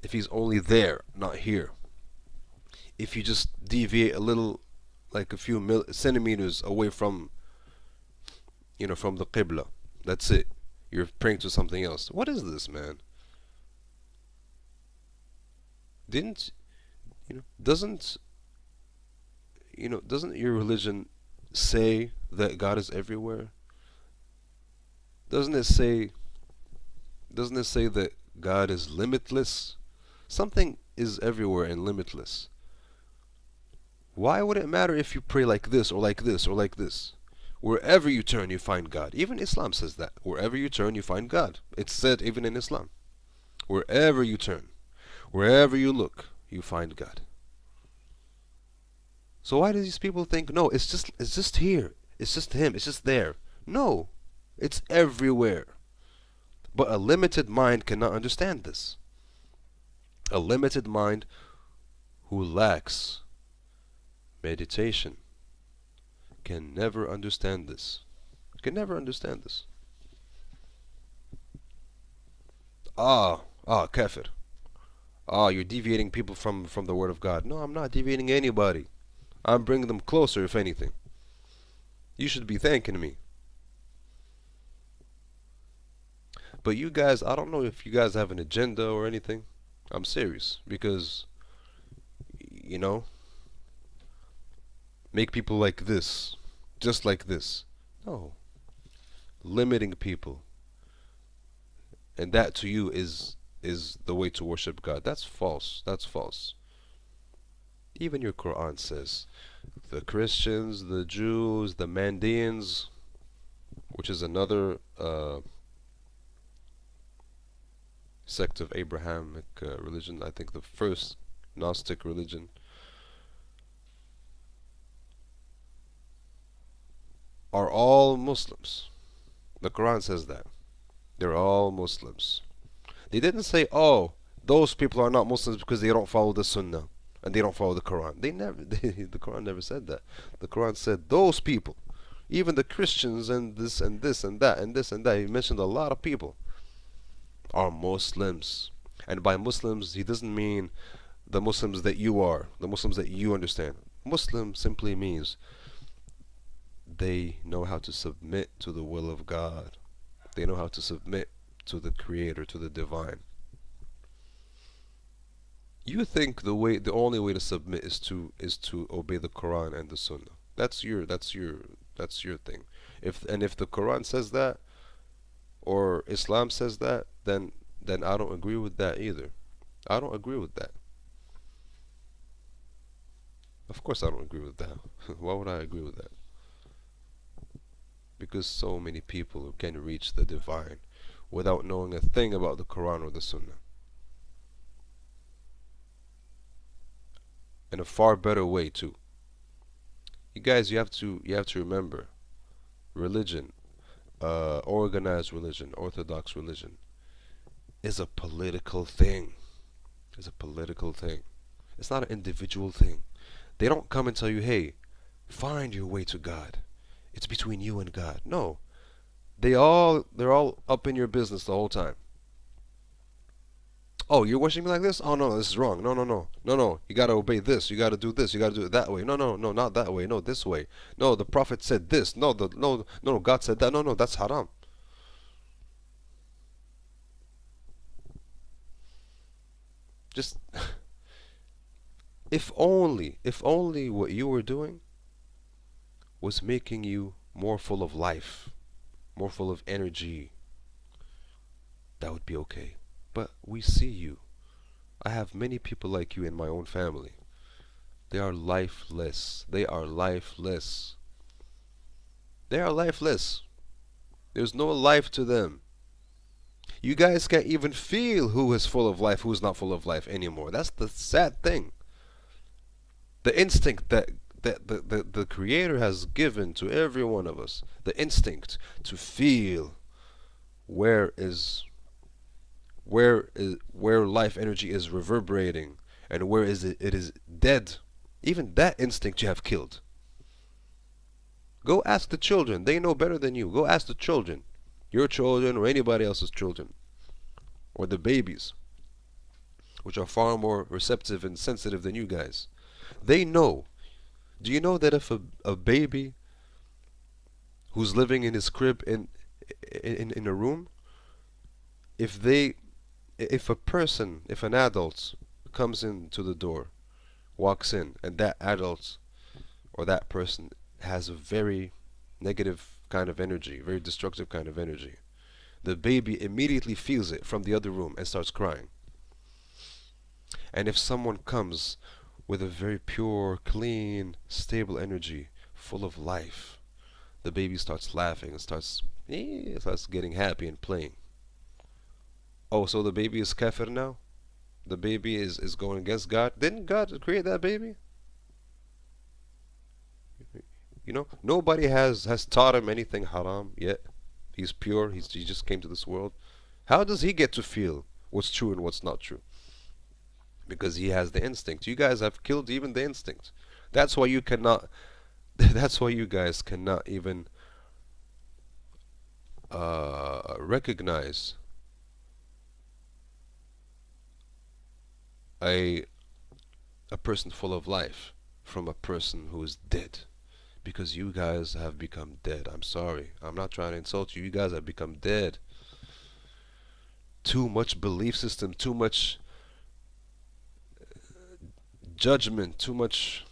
If he's only there, not here. If you just deviate a little, like a few centimeters away from, from the Qibla, that's it. You're praying to something else. What is this, man? Doesn't your religion say that God is everywhere? Doesn't it say that God is limitless? Something is everywhere and limitless. Why would it matter if you pray like this or like this or like this? Wherever you turn, you find God. Even Islam says that. Wherever you turn, you find God. It's said even in Islam. Wherever you turn, wherever you look, you find God. So why do these people think, no, it's just here. It's just him. It's just there. No, it's everywhere. But a limited mind cannot understand this. A limited mind who lacks meditation can never understand this. Can never understand this. Kafir. You're deviating people from the word of God. No, I'm not deviating anybody. I'm bringing them closer, if anything. You should be thanking me. But you guys, I don't know if you guys have an agenda or anything. I'm serious because, you know, make people like this, just like this. No, limiting people, and that to you is the way to worship God. That's false. That's false. Even your Quran says the Christians, the Jews, the Mandeans, which is another sect of Abrahamic religion, I think the first Gnostic religion, are all Muslims. The Quran says that. They're all Muslims. They didn't say, oh, those people are not Muslims because they don't follow the Sunnah and they don't follow the Quran. They never, the Quran never said that. The Quran said those people, even the Christians and this and this and that and this and that. He mentioned a lot of people are Muslims. And by Muslims, he doesn't mean the Muslims that you are, the Muslims that you understand. Muslim simply means they know how to submit to the will of God. They know how to submit to the Creator, to the Divine. You think the only way to submit is to obey the Quran and the Sunnah. That's your thing. If the Quran says that or Islam says that, then I don't agree with that either. I don't agree with that. Of course I don't agree with that. Why would I agree with that? Because so many people can reach the divine without knowing a thing about the Quran or the Sunnah. In a far better way too. You guys, you have to remember, religion, organized religion, orthodox religion, is a political thing. It's a political thing. It's not an individual thing. They don't come and tell you, hey, find your way to God. It's between you and God. No. They're all up in your business the whole time. Oh, you're worshiping me like this? Oh no, this is wrong. No. You gotta obey this. You gotta do this. You gotta do it that way. No, not that way. No, this way. No, the Prophet said this. No, God said that. No, that's haram. Just if only what you were doing was making you more full of life, more full of energy, that would be okay. But we see you. I have many people like you in my own family. They are lifeless. They are lifeless. They are lifeless. There's no life to them. You guys can't even feel who is full of life, who is not full of life anymore. That's the sad thing. The instinct that the Creator has given to every one of us, the instinct to feel where life energy is reverberating and where it is dead. Even that instinct you have killed. Go ask the children. They know better than you. Go ask the children. Your children or anybody else's children. Or the babies, which are far more receptive and sensitive than you guys. They know. Do you know that if a baby who's living in his crib in a room, if an adult comes into the door, walks in, and that adult or that person has a very negative kind of energy, very destructive kind of energy, the baby immediately feels it from the other room and starts crying. And if someone comes with a very pure, clean, stable energy, full of life, the baby starts laughing and starts getting happy and playing. Oh, so the baby is kafir now? The baby is going against God? Didn't God create that baby? You know, nobody has taught him anything haram yet. He's pure. He just came to this world. How does he get to feel what's true and what's not true? Because he has the instinct. You guys have killed even the instinct. That's why you cannot. That's why you guys cannot even recognize a person full of life from a person who is dead. Because you guys have become dead. I'm sorry. I'm not trying to insult you. You guys have become dead. too much belief system, too much judgment, too much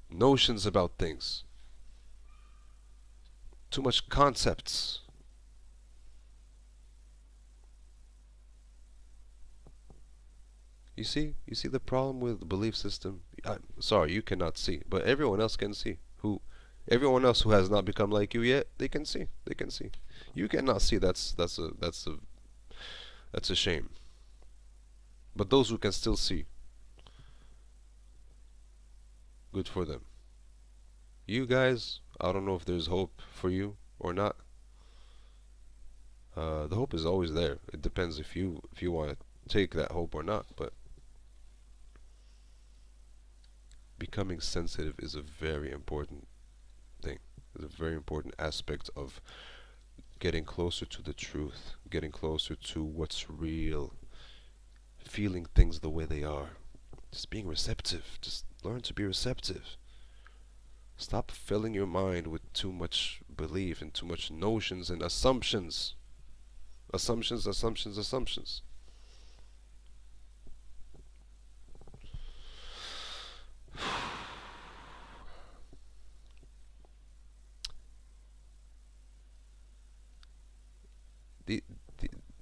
notions about things, too much concepts. You see the problem with the belief system. Sorry, you cannot see, but everyone else can see. Everyone else who has not become like you yet, they can see. They can see. You cannot see. That's a shame. But those who can still see, good for them. You guys, I don't know if there's hope for you or not. The hope is always there. It depends if you want to take that hope or not. But becoming sensitive is a very important thing. It's a very important aspect of getting closer to the truth, getting closer to what's real, feeling things the way they are. Just being receptive. Just learn to be receptive. Stop filling your mind with too much belief and too much notions and assumptions. Assumptions, assumptions, assumptions.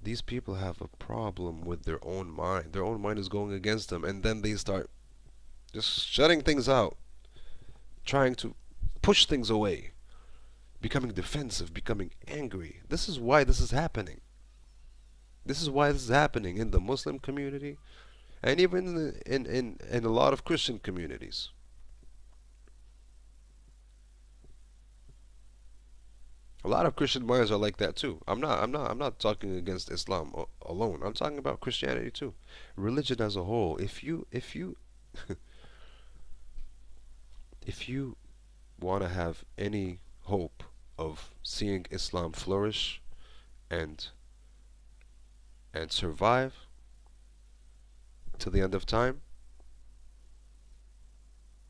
These people have a problem with their own mind. Their own mind is going against them, and then they start just shutting things out, trying to push things away, becoming defensive, becoming angry. This is why this is happening. This is why this is happening in the Muslim community, and even in a lot of Christian communities. A lot of Christian minds are like that too. I'm not talking against Islam alone. I'm talking about Christianity too. Religion as a whole. If you if you want to have any hope of seeing Islam flourish and survive to the end of time,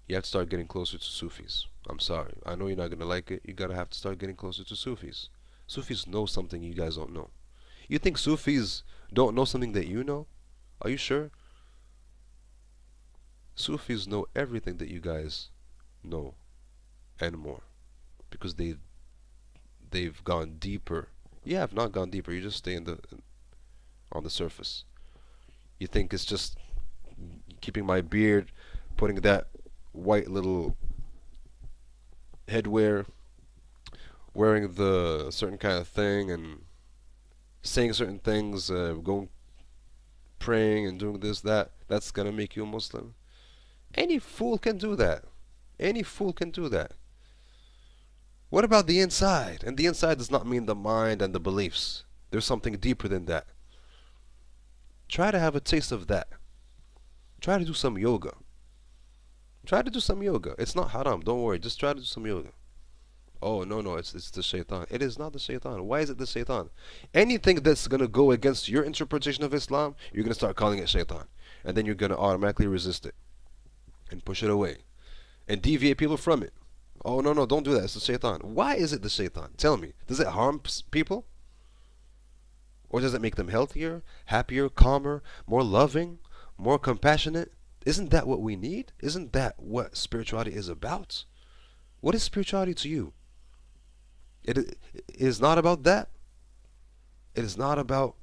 you have to start getting closer to Sufis. I'm sorry. I know you're not going to like it. You're going to have to start getting closer to Sufis. Sufis know something you guys don't know. You think Sufis don't know something that you know? Are you sure? Sufis know everything that you guys know and more, because they've gone deeper. You have not gone deeper. You just stay on the surface. You think it's just keeping my beard, putting that white little headwear, wearing the certain kind of thing, and saying certain things, going praying and doing this, that's gonna make you a Muslim. Any fool can do that. Any fool can do that. What about the inside? And the inside does not mean the mind and the beliefs. There's something deeper than that. Try to have a taste of that. Try to do some yoga. Try to do some yoga. It's not haram, don't worry. Just try to do some yoga. Oh, no, it's the shaitan. It is not the shaitan. Why is it the shaitan? Anything that's going to go against your interpretation of Islam, you're going to start calling it shaitan. And then you're going to automatically resist it and push it away and deviate people from it. Oh, no, don't do that. It's the shaitan. Why is it the shaitan? Tell me. Does it harm people? Or does it make them healthier, happier, calmer, more loving, more compassionate? Isn't that what we need? Isn't that what spirituality is about? What is spirituality to you? It is not about that. It is not about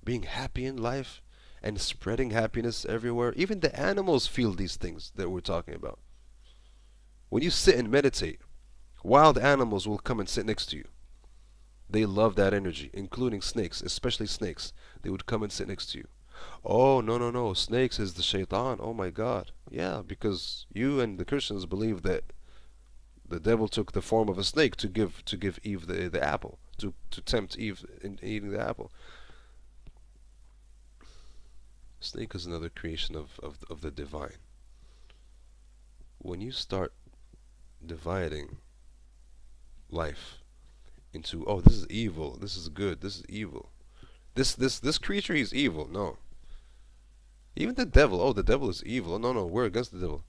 being happy in life and spreading happiness everywhere. Even the animals feel these things that we're talking about. When you sit and meditate, wild animals will come and sit next to you. They love that energy, including snakes, especially snakes. They would come and sit next to you. Oh, no, snakes is the shaitan. Oh my God. Yeah, because you and the Christians believe that the devil took the form of a snake to give Eve the apple, to tempt Eve in eating the apple. Snake is another creation of the divine. When you start dividing life into, oh, this is evil, this is good, this is evil, this creature, he's evil. No. Even the devil, oh, the devil is evil. No, we're against the devil.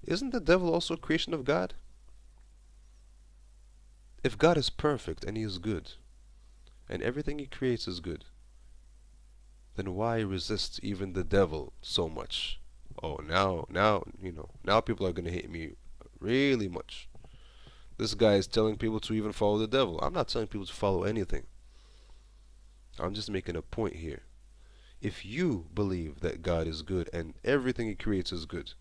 Isn't the devil also a creation of God? if God is perfect and He is good, and everything He creates is good, then why resist even the devil so much? Oh, now people are gonna hate me really much. This guy is telling people to even follow the devil. I'm not telling people to follow anything. I'm just making a point here. If you believe that God is good and everything He creates is good,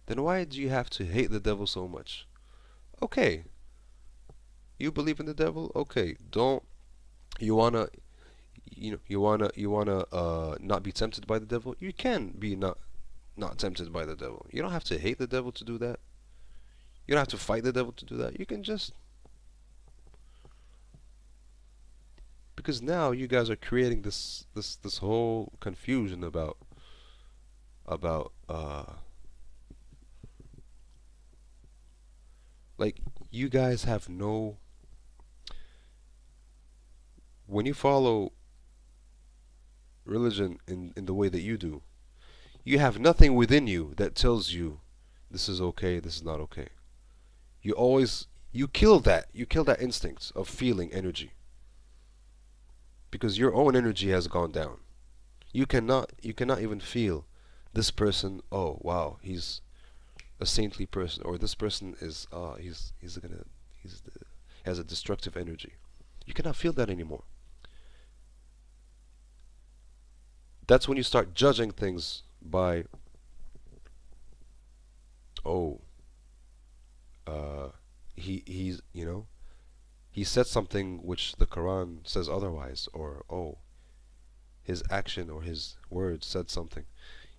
then why do you have to hate the devil so much? Okay, you believe in the devil? Okay, don't you wanna not be tempted by the devil? You can be not tempted by the devil. You don't have to hate the devil to do that. You don't have to fight the devil to do that. You can just, because now you guys are creating this whole confusion about like, you guys have no, when you follow religion in the way that you do, you have nothing within you that tells you this is okay, this is not okay. You kill that instinct of feeling energy, because your own energy has gone down. You cannot even feel this person, oh wow, he's a saintly person, or this person is has a destructive energy. You cannot feel that anymore. That's when you start judging things by, oh, he's he said something which the Quran says otherwise, or oh, his action or his words said something.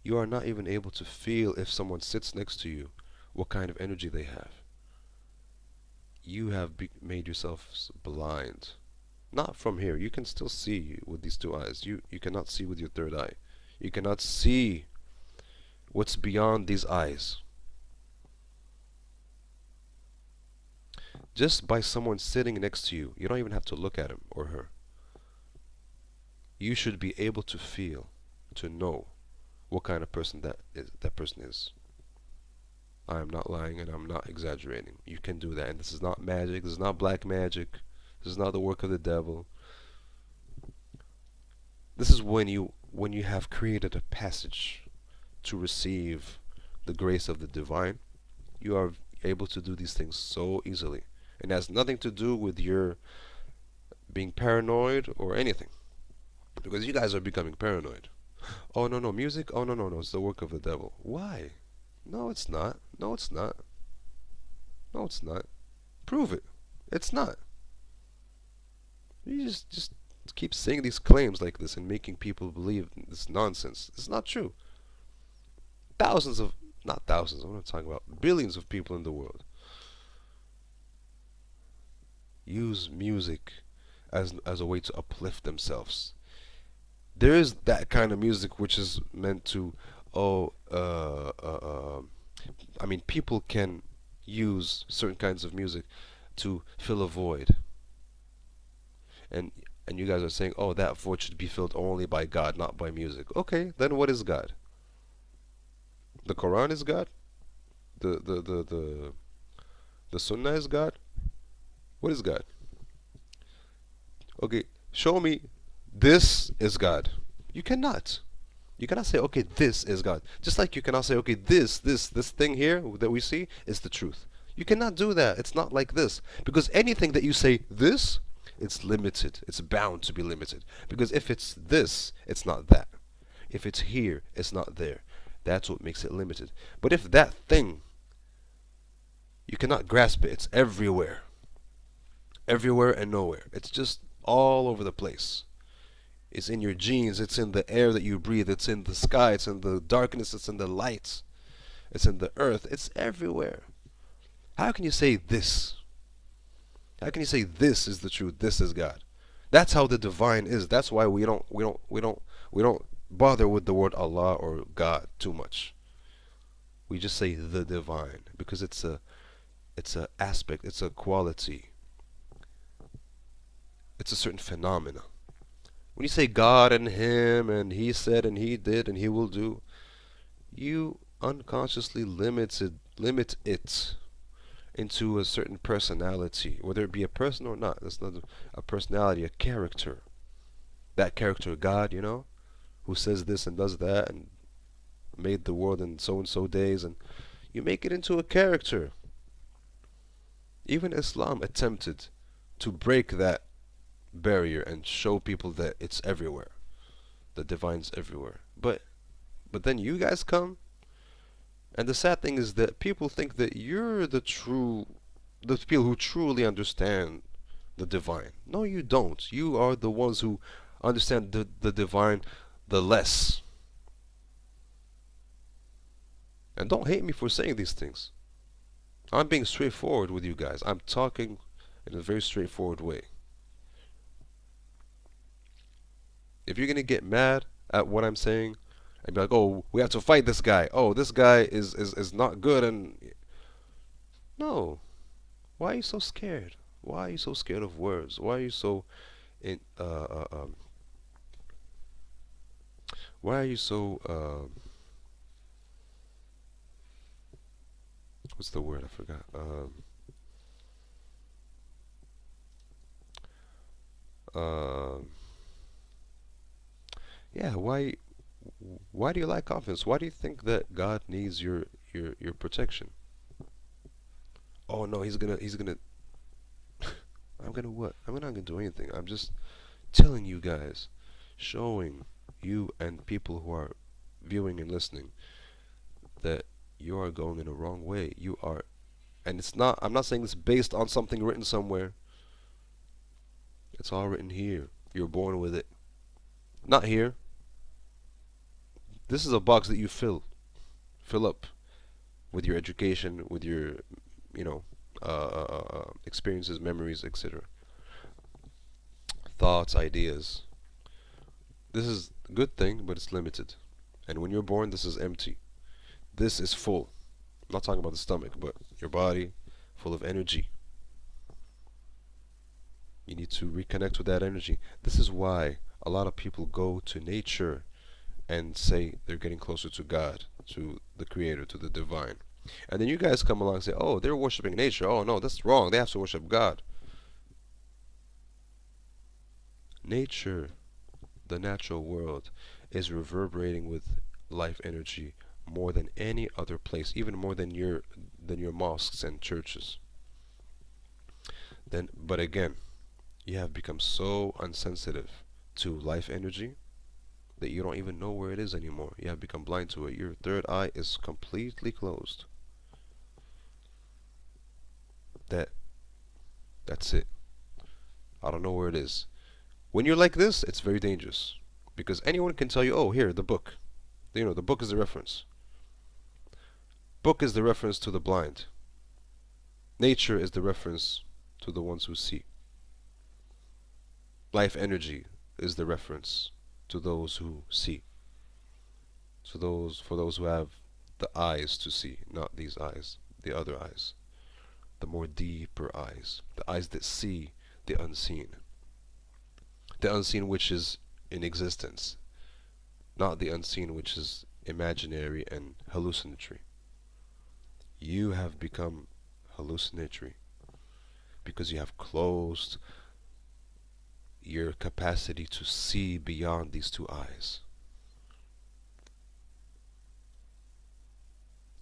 You are not even able to feel, if someone sits next to you, what kind of energy they have. You have made yourself blind. Not from here. You can still see with these two eyes. You cannot see with your third eye. You cannot see what's beyond these eyes. Just by someone sitting next to you, you don't even have to look at him or her. You should be able to feel, to know what kind of person that person is. I am not lying and I'm not exaggerating. You can do that, and this is not magic. This is not black magic. This is not the work of the devil. This is when you have created a passage to receive the grace of the divine. You are able to do these things so easily. It has nothing to do with your being paranoid or anything, because you guys are becoming paranoid. Oh no, music? Oh no, it's the work of the devil. Why? No, it's not. No, it's not. No, it's not. Prove it. It's not. You just keep saying these claims like this and making people believe this nonsense. It's not true. Not thousands, I'm not talking about billions of people in the world use music as a way to uplift themselves. There is that kind of music which is meant to, I mean, people can use certain kinds of music to fill a void. And you guys are saying, oh, that void should be filled only by God, not by music. Okay, then what is God? The Quran is God? The Sunnah is God? What is God? Okay, show me this is God. You cannot. You cannot say, okay, this is God. Just like you cannot say, okay, this thing here that we see is the truth. You cannot do that. It's not like this. Because anything that you say this, it's limited. It's bound to be limited. Because if it's this, it's not that. If it's here, it's not there. That's what makes it limited. But if that thing, you cannot grasp it. It's everywhere. Everywhere and nowhere. It's just all over the place. It's in your genes. It's in the air that you breathe. It's in the sky. It's in the darkness. It's in the lights. It's in the earth. It's everywhere. How can you say this? How can you say this is the truth? This is God. That's how the divine is. That's why we don't bother with the word Allah or God too much. We just say the divine, because it's a aspect, it's a quality, it's a certain phenomena. When you say God and Him and He said and He did and He will do, you unconsciously limit it, into a certain personality, whether it be a person or not. That's not a personality, a character. That character, God, you know, who says this and does that and made the world in so and so days, and you make it into a character. Even Islam attempted to break that barrier and show people that it's everywhere. The divine's everywhere. But then you guys come, and the sad thing is that people think that you're the people who truly understand the divine. No, you don't. You are the ones who understand the divine the less. And don't hate me for saying these things. I'm being straightforward with you guys. I'm talking in a very straightforward way. If you're gonna get mad at what I'm saying and be like, oh, we have to fight this guy. Oh, this guy is not good, and no. Why are you so scared? Why are you so scared of words? Why are you so in why are you so what's the word? I forgot. Yeah, why do you lack confidence? Why do you think that God needs your protection? Oh no, he's gonna I'm gonna what? I'm not gonna do anything. I'm just telling you guys, showing you and people who are viewing and listening that you are going in a wrong way. You are, and it's not, I'm not saying it's based on something written somewhere. It's all written here. You're born with it. Not here. This is a box that you fill up with your education, with your, you know, experiences, memories, etc. Thoughts, ideas. This is a good thing, but it's limited. And when you're born, this is empty. This is full. I'm not talking about the stomach, but your body full of energy. You need to reconnect with that energy. This is why a lot of people go to nature and say they're getting closer to God, to the Creator, to the divine. And then you guys come along and say, oh, they're worshiping nature. Oh, no, that's wrong. They have to worship God. Nature, the natural world, is reverberating with life energy more than any other place, even more than your mosques and churches. But again, you have become so unsensitive to life energy that you don't even know where it is anymore. You have become blind to it. Your third eye is completely closed. That's it. I don't know where it is. When you're like this, it's very dangerous, because anyone can tell you, oh, here, the book. You know, the book is the reference. Book is the reference to the blind. Nature is the reference to the ones who see. Life energy is the reference to those who see. For those who have the eyes to see, not these eyes, the other eyes, the more deeper eyes, the eyes that see the unseen which is in existence, not the unseen which is imaginary and hallucinatory. You have become hallucinatory because you have closed your capacity to see beyond these two eyes.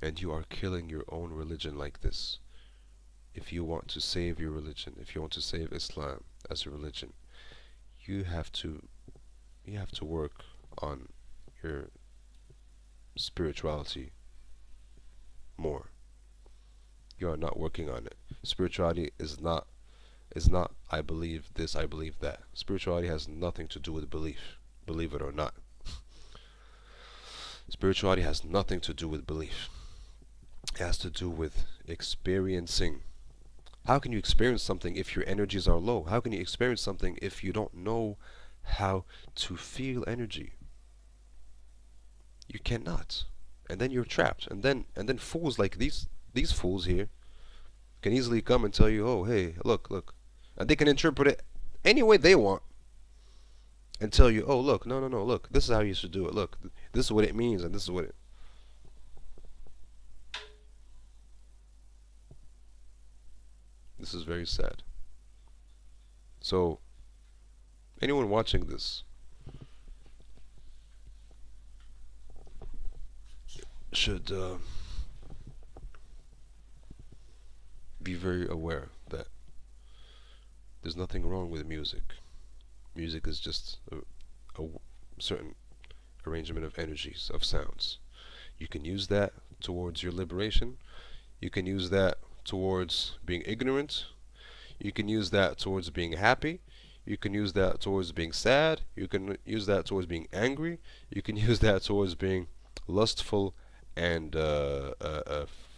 And you are killing your own religion like this. If you want to save your religion, if you want to save Islam as a religion, you have to work on your spirituality more. You are not working on it. Spirituality is not I believe this, I believe that. Spirituality has nothing to do with belief, believe it or not. Spirituality has nothing to do with belief. It has to do with experiencing. How can you experience something if your energies are low? How can you experience something if you don't know how to feel energy? You cannot. And then you're trapped. And then fools like these fools here can easily come and tell you, oh, hey, look. And they can interpret it any way they want and tell you, oh, look, no, look, this is how you should do it. Look, this is what it means, and this is what it... This is very sad. So, anyone watching this should be very aware that there's nothing wrong with music. Music is just a certain arrangement of energies, of sounds. You can use that towards your liberation. You can use that towards being ignorant. You can use that towards being happy. You can use that towards being sad. You can use that towards being angry. You can use that towards being lustful and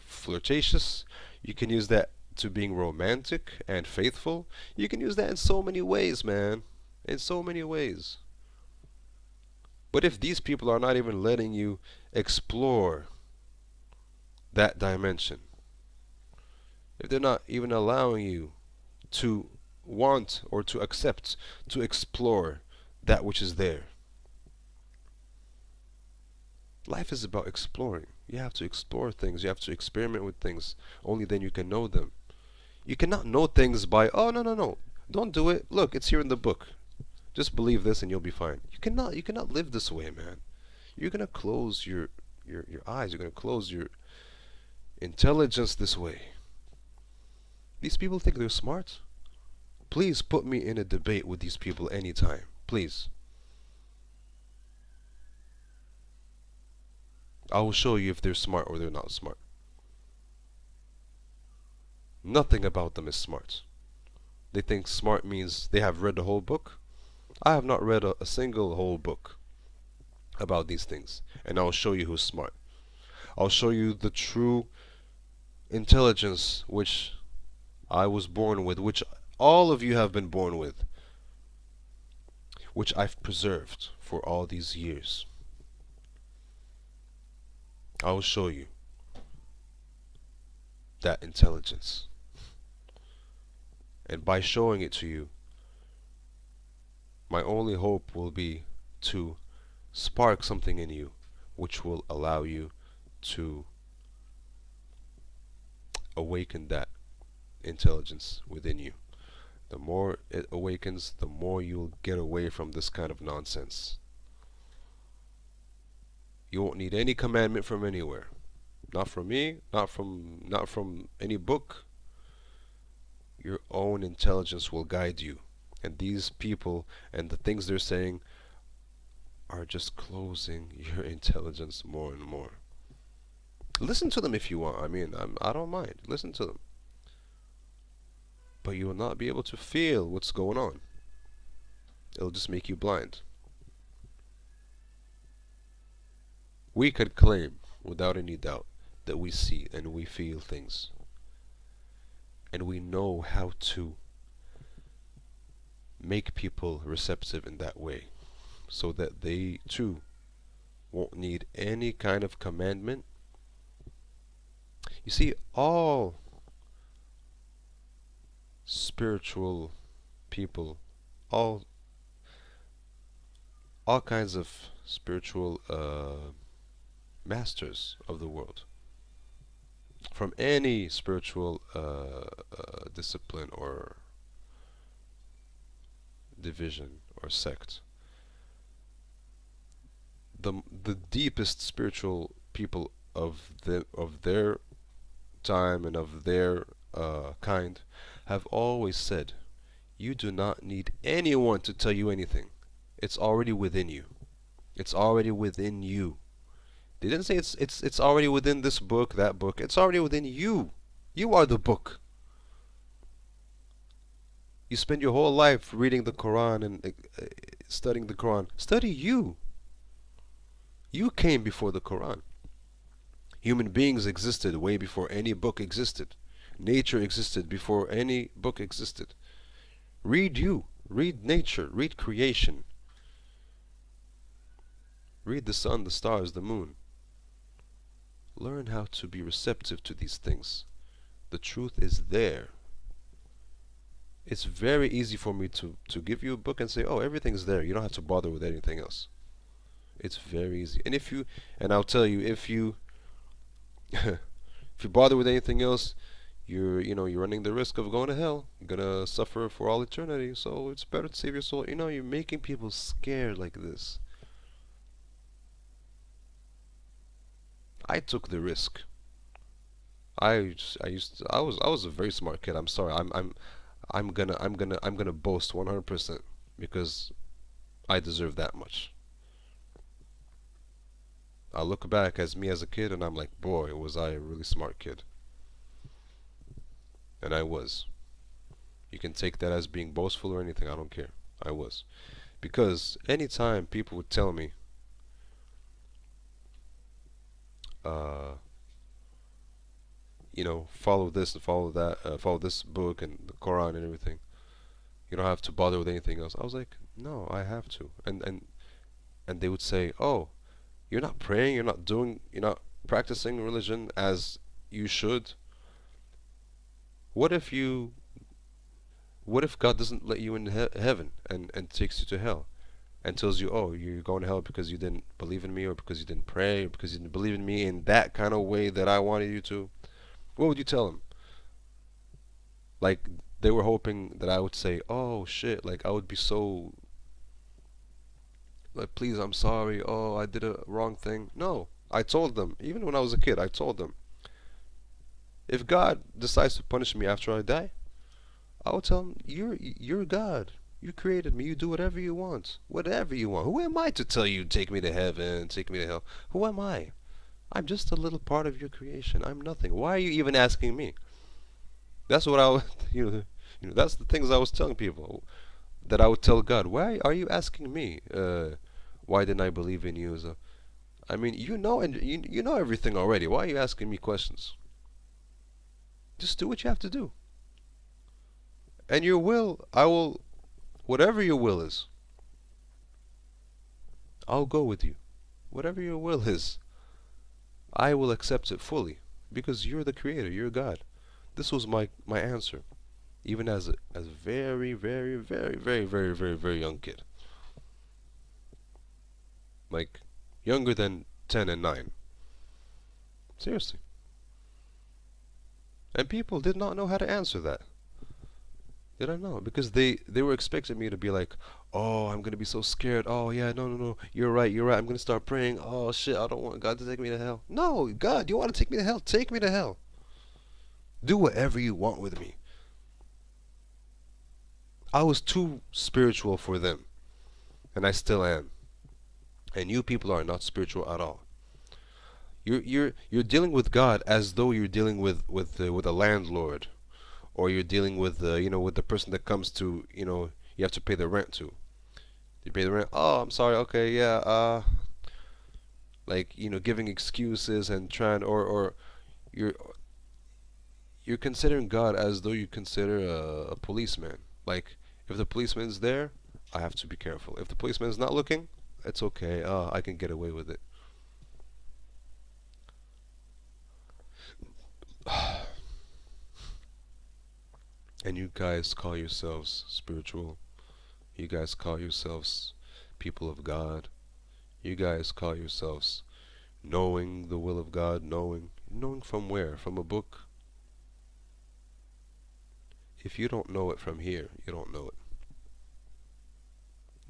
flirtatious. You can use that to being romantic and faithful. You can use that in so many ways, man. In so many ways. But if these people are not even letting you explore that dimension, if they're not even allowing you to want or to accept, to explore that which is there. Life is about exploring. You have to explore things. You have to experiment with things. Only then you can know them. You cannot know things by, oh, no, no, no. Don't do it. Look, it's here in the book. Just believe this and you'll be fine. You cannot live this way, man. You're going to close your eyes. You're going to close your intelligence this way. These people think they're smart. Please put me in a debate with these people anytime. Please. I will show you if they're smart or they're not smart. Nothing about them is smart. They think smart means they have read the whole book. I have not read a single whole book about these things. And I'll show you who's smart. I'll show you the true intelligence which I was born with, which all of you have been born with, which I've preserved for all these years. I will show you that intelligence. And by showing it to you, my only hope will be to spark something in you which will allow you to awaken that intelligence within you. The more it awakens, the more you'll get away from this kind of nonsense. You won't need any commandment from anywhere. Not from me, not from any book. Your own intelligence will guide you. And these people and the things they're saying are just closing your intelligence more and more. Listen to them if you want. I mean, I don't mind. Listen to them. But you will not be able to feel what's going on. It'll just make you blind. We could claim, without any doubt, that we see and we feel things. And we know how to make people receptive in that way, so that they too won't need any kind of commandment. You see, all spiritual people, all kinds of spiritual masters of the world, from any spiritual discipline or division or sect, the deepest spiritual people of their time and of their kind have always said, you do not need anyone to tell you anything. It's already within you. It's already within you. They didn't say it's already within this book, that book. It's already within you. You are the book. You spend your whole life reading the Quran and studying the Quran. Study you. You came before the Quran. Human beings existed way before any book existed. Nature existed before any book existed. Read you. Read nature. Read creation. Read the sun, the stars, the moon. Learn how to be receptive to these things. The truth is there. It's very easy for me to give you a book and say, oh, everything's there. You don't have to bother with anything else. It's very easy. And I'll tell you, if you if you bother with anything else, you're running the risk of going to hell. You're gonna suffer for all eternity. So it's better to save your soul. You're making people scared like this. I took the risk. I was a very smart kid. I'm sorry. I'm gonna boast 100% because I deserve that much. I look back as me as a kid and I'm like, boy, was I a really smart kid. And I was. You can take that as being boastful or anything, I don't care. I was. Because anytime people would tell me, uh, follow this and follow that, follow this book and the Quran and everything. You don't have to bother with anything else. I was like, no, I have to. And they would say, oh, you're not praying, you're not practicing religion as you should. What if God doesn't let you in heaven and takes you to hell and tells you, oh, you're going to hell because you didn't believe in me or because you didn't pray or because you didn't believe in me in that kind of way that I wanted you to? What would you tell them? Like, they were hoping that I would say, oh shit, like I would be so, like, please, I'm sorry, oh, I did a wrong thing. No, I told them, even when I was a kid, I told them, if God decides to punish me after I die, I will tell him, you're God. You created me. You do whatever you want. Whatever you want. Who am I to tell you take me to heaven, take me to hell? Who am I? I'm just a little part of your creation. I'm nothing. Why are you even asking me? That's what I was, that's the things I was telling people. That I would tell God, why are you asking me? Why didn't I believe in you? So, I mean, and you know everything already. Why are you asking me questions? Just do what you have to do. And your will, whatever your will is, I'll go with you. Whatever your will is, I will accept it fully. Because you're the creator, you're God. This was my answer. Even as a very, very, very, very, very, very, very young kid. Like, younger than 10 and 9. Seriously. And people did not know how to answer that. They don't know because they were expecting me to be like, oh, I'm gonna be so scared. Oh yeah, no, you're right. I'm gonna start praying. Oh shit, I don't want God to take me to hell. No, God, you want to take me to hell? Take me to hell. Do whatever you want with me. I was too spiritual for them, and I still am. And you people are not spiritual at all. You're dealing with God as though you're dealing with a landlord. Or you're dealing with with the person that comes to you have to pay the rent to. You pay the rent. Oh, I'm sorry. Okay, yeah. Like giving excuses and trying or you're considering God as though you consider a policeman. Like if the policeman is there, I have to be careful. If the policeman is not looking, it's okay. I can get away with it. And you guys call yourselves spiritual. You guys call yourselves people of God. You guys call yourselves knowing the will of God, knowing from where? From a book? If you don't know it from here, you don't know it.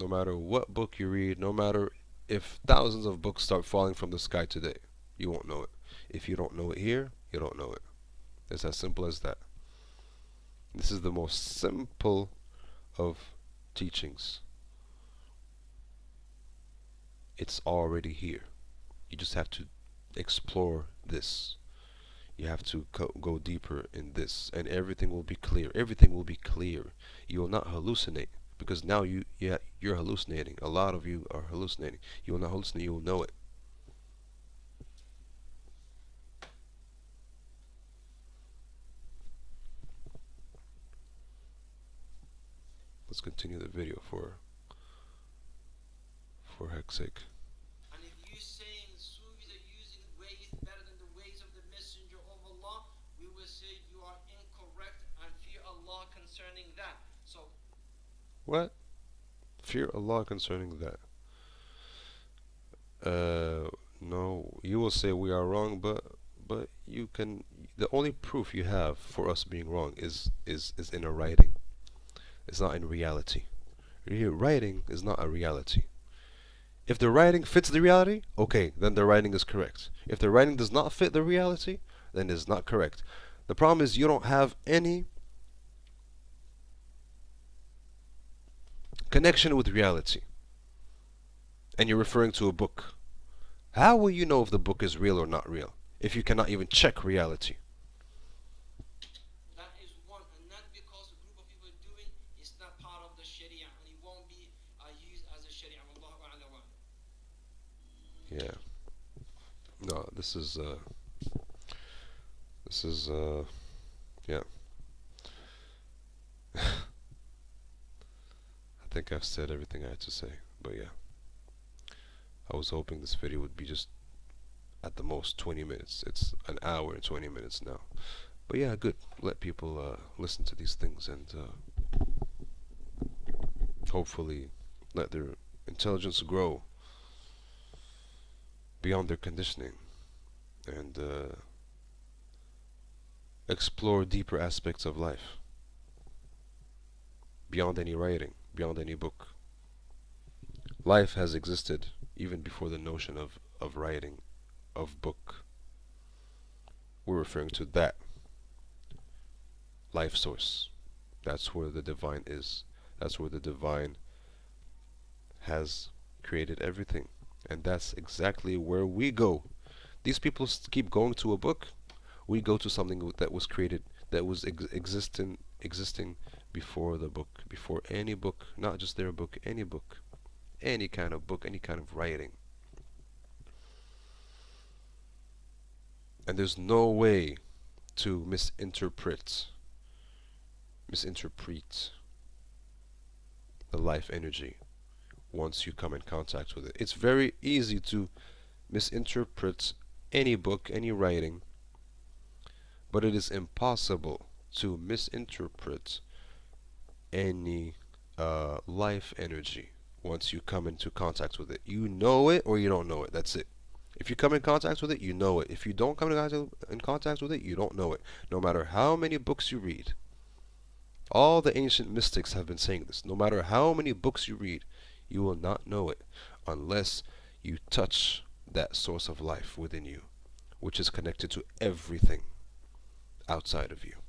No matter what book you read, no matter if thousands of books start falling from the sky today, you won't know it. If you don't know it here, you don't know it. It's as simple as that. This is the most simple of teachings. It's already here. You just have to explore this. You have to go deeper in this, and everything will be clear. Everything will be clear. You will not hallucinate, because now you're hallucinating. A lot of you are hallucinating. You will not hallucinate. You will know it. Let's continue the video for heck's sake. And if you saying Sufis are using ways better than the ways of the Messenger of Allah, we will say you are incorrect and fear Allah concerning that. So What? Fear Allah concerning that. No, you will say we are wrong, but but you can. The only proof you have for us being wrong is in a writing. It's not in reality. Here, writing is not a reality. If the writing fits the reality, okay, then the writing is correct. If the writing does not fit the reality, then it's not correct. The problem is you don't have any connection with reality. And you're referring to a book. How will you know if the book is real or not real if you cannot even check reality? That is one, and not because a group of people do it, it's not part of the Sharia, and it won't be used as a Sharia. Wallahu a'lam. Yeah. No, this is yeah. I think I've said everything I had to say, but yeah. I was hoping this video would be just at the most 20 minutes. It's an hour and 20 minutes now. But yeah, good. Let people listen to these things and hopefully let their intelligence grow beyond their conditioning and explore deeper aspects of life beyond any writing, beyond any book. Life has existed even before the notion of writing, of book. We're referring to that life source. That's where the divine is. That's where the divine has created everything. And that's exactly where we go. These people keep going to a book. We go to something that was created, that was existing before the book, before any book, not just their book, any book. Any kind of book, any kind of writing. And there's no way to misinterpret the life energy once you come in contact with it. It's very easy to misinterpret any book, any writing, but it is impossible to misinterpret any life energy once you come into contact with it. You know it or you don't know it. That's it. If you come in contact with it, you know it. If you don't come in contact with it, you don't know it. No matter how many books you read. All the ancient mystics have been saying this. No matter how many books you read, you will not know it unless you touch that source of life within you, which is connected to everything outside of you.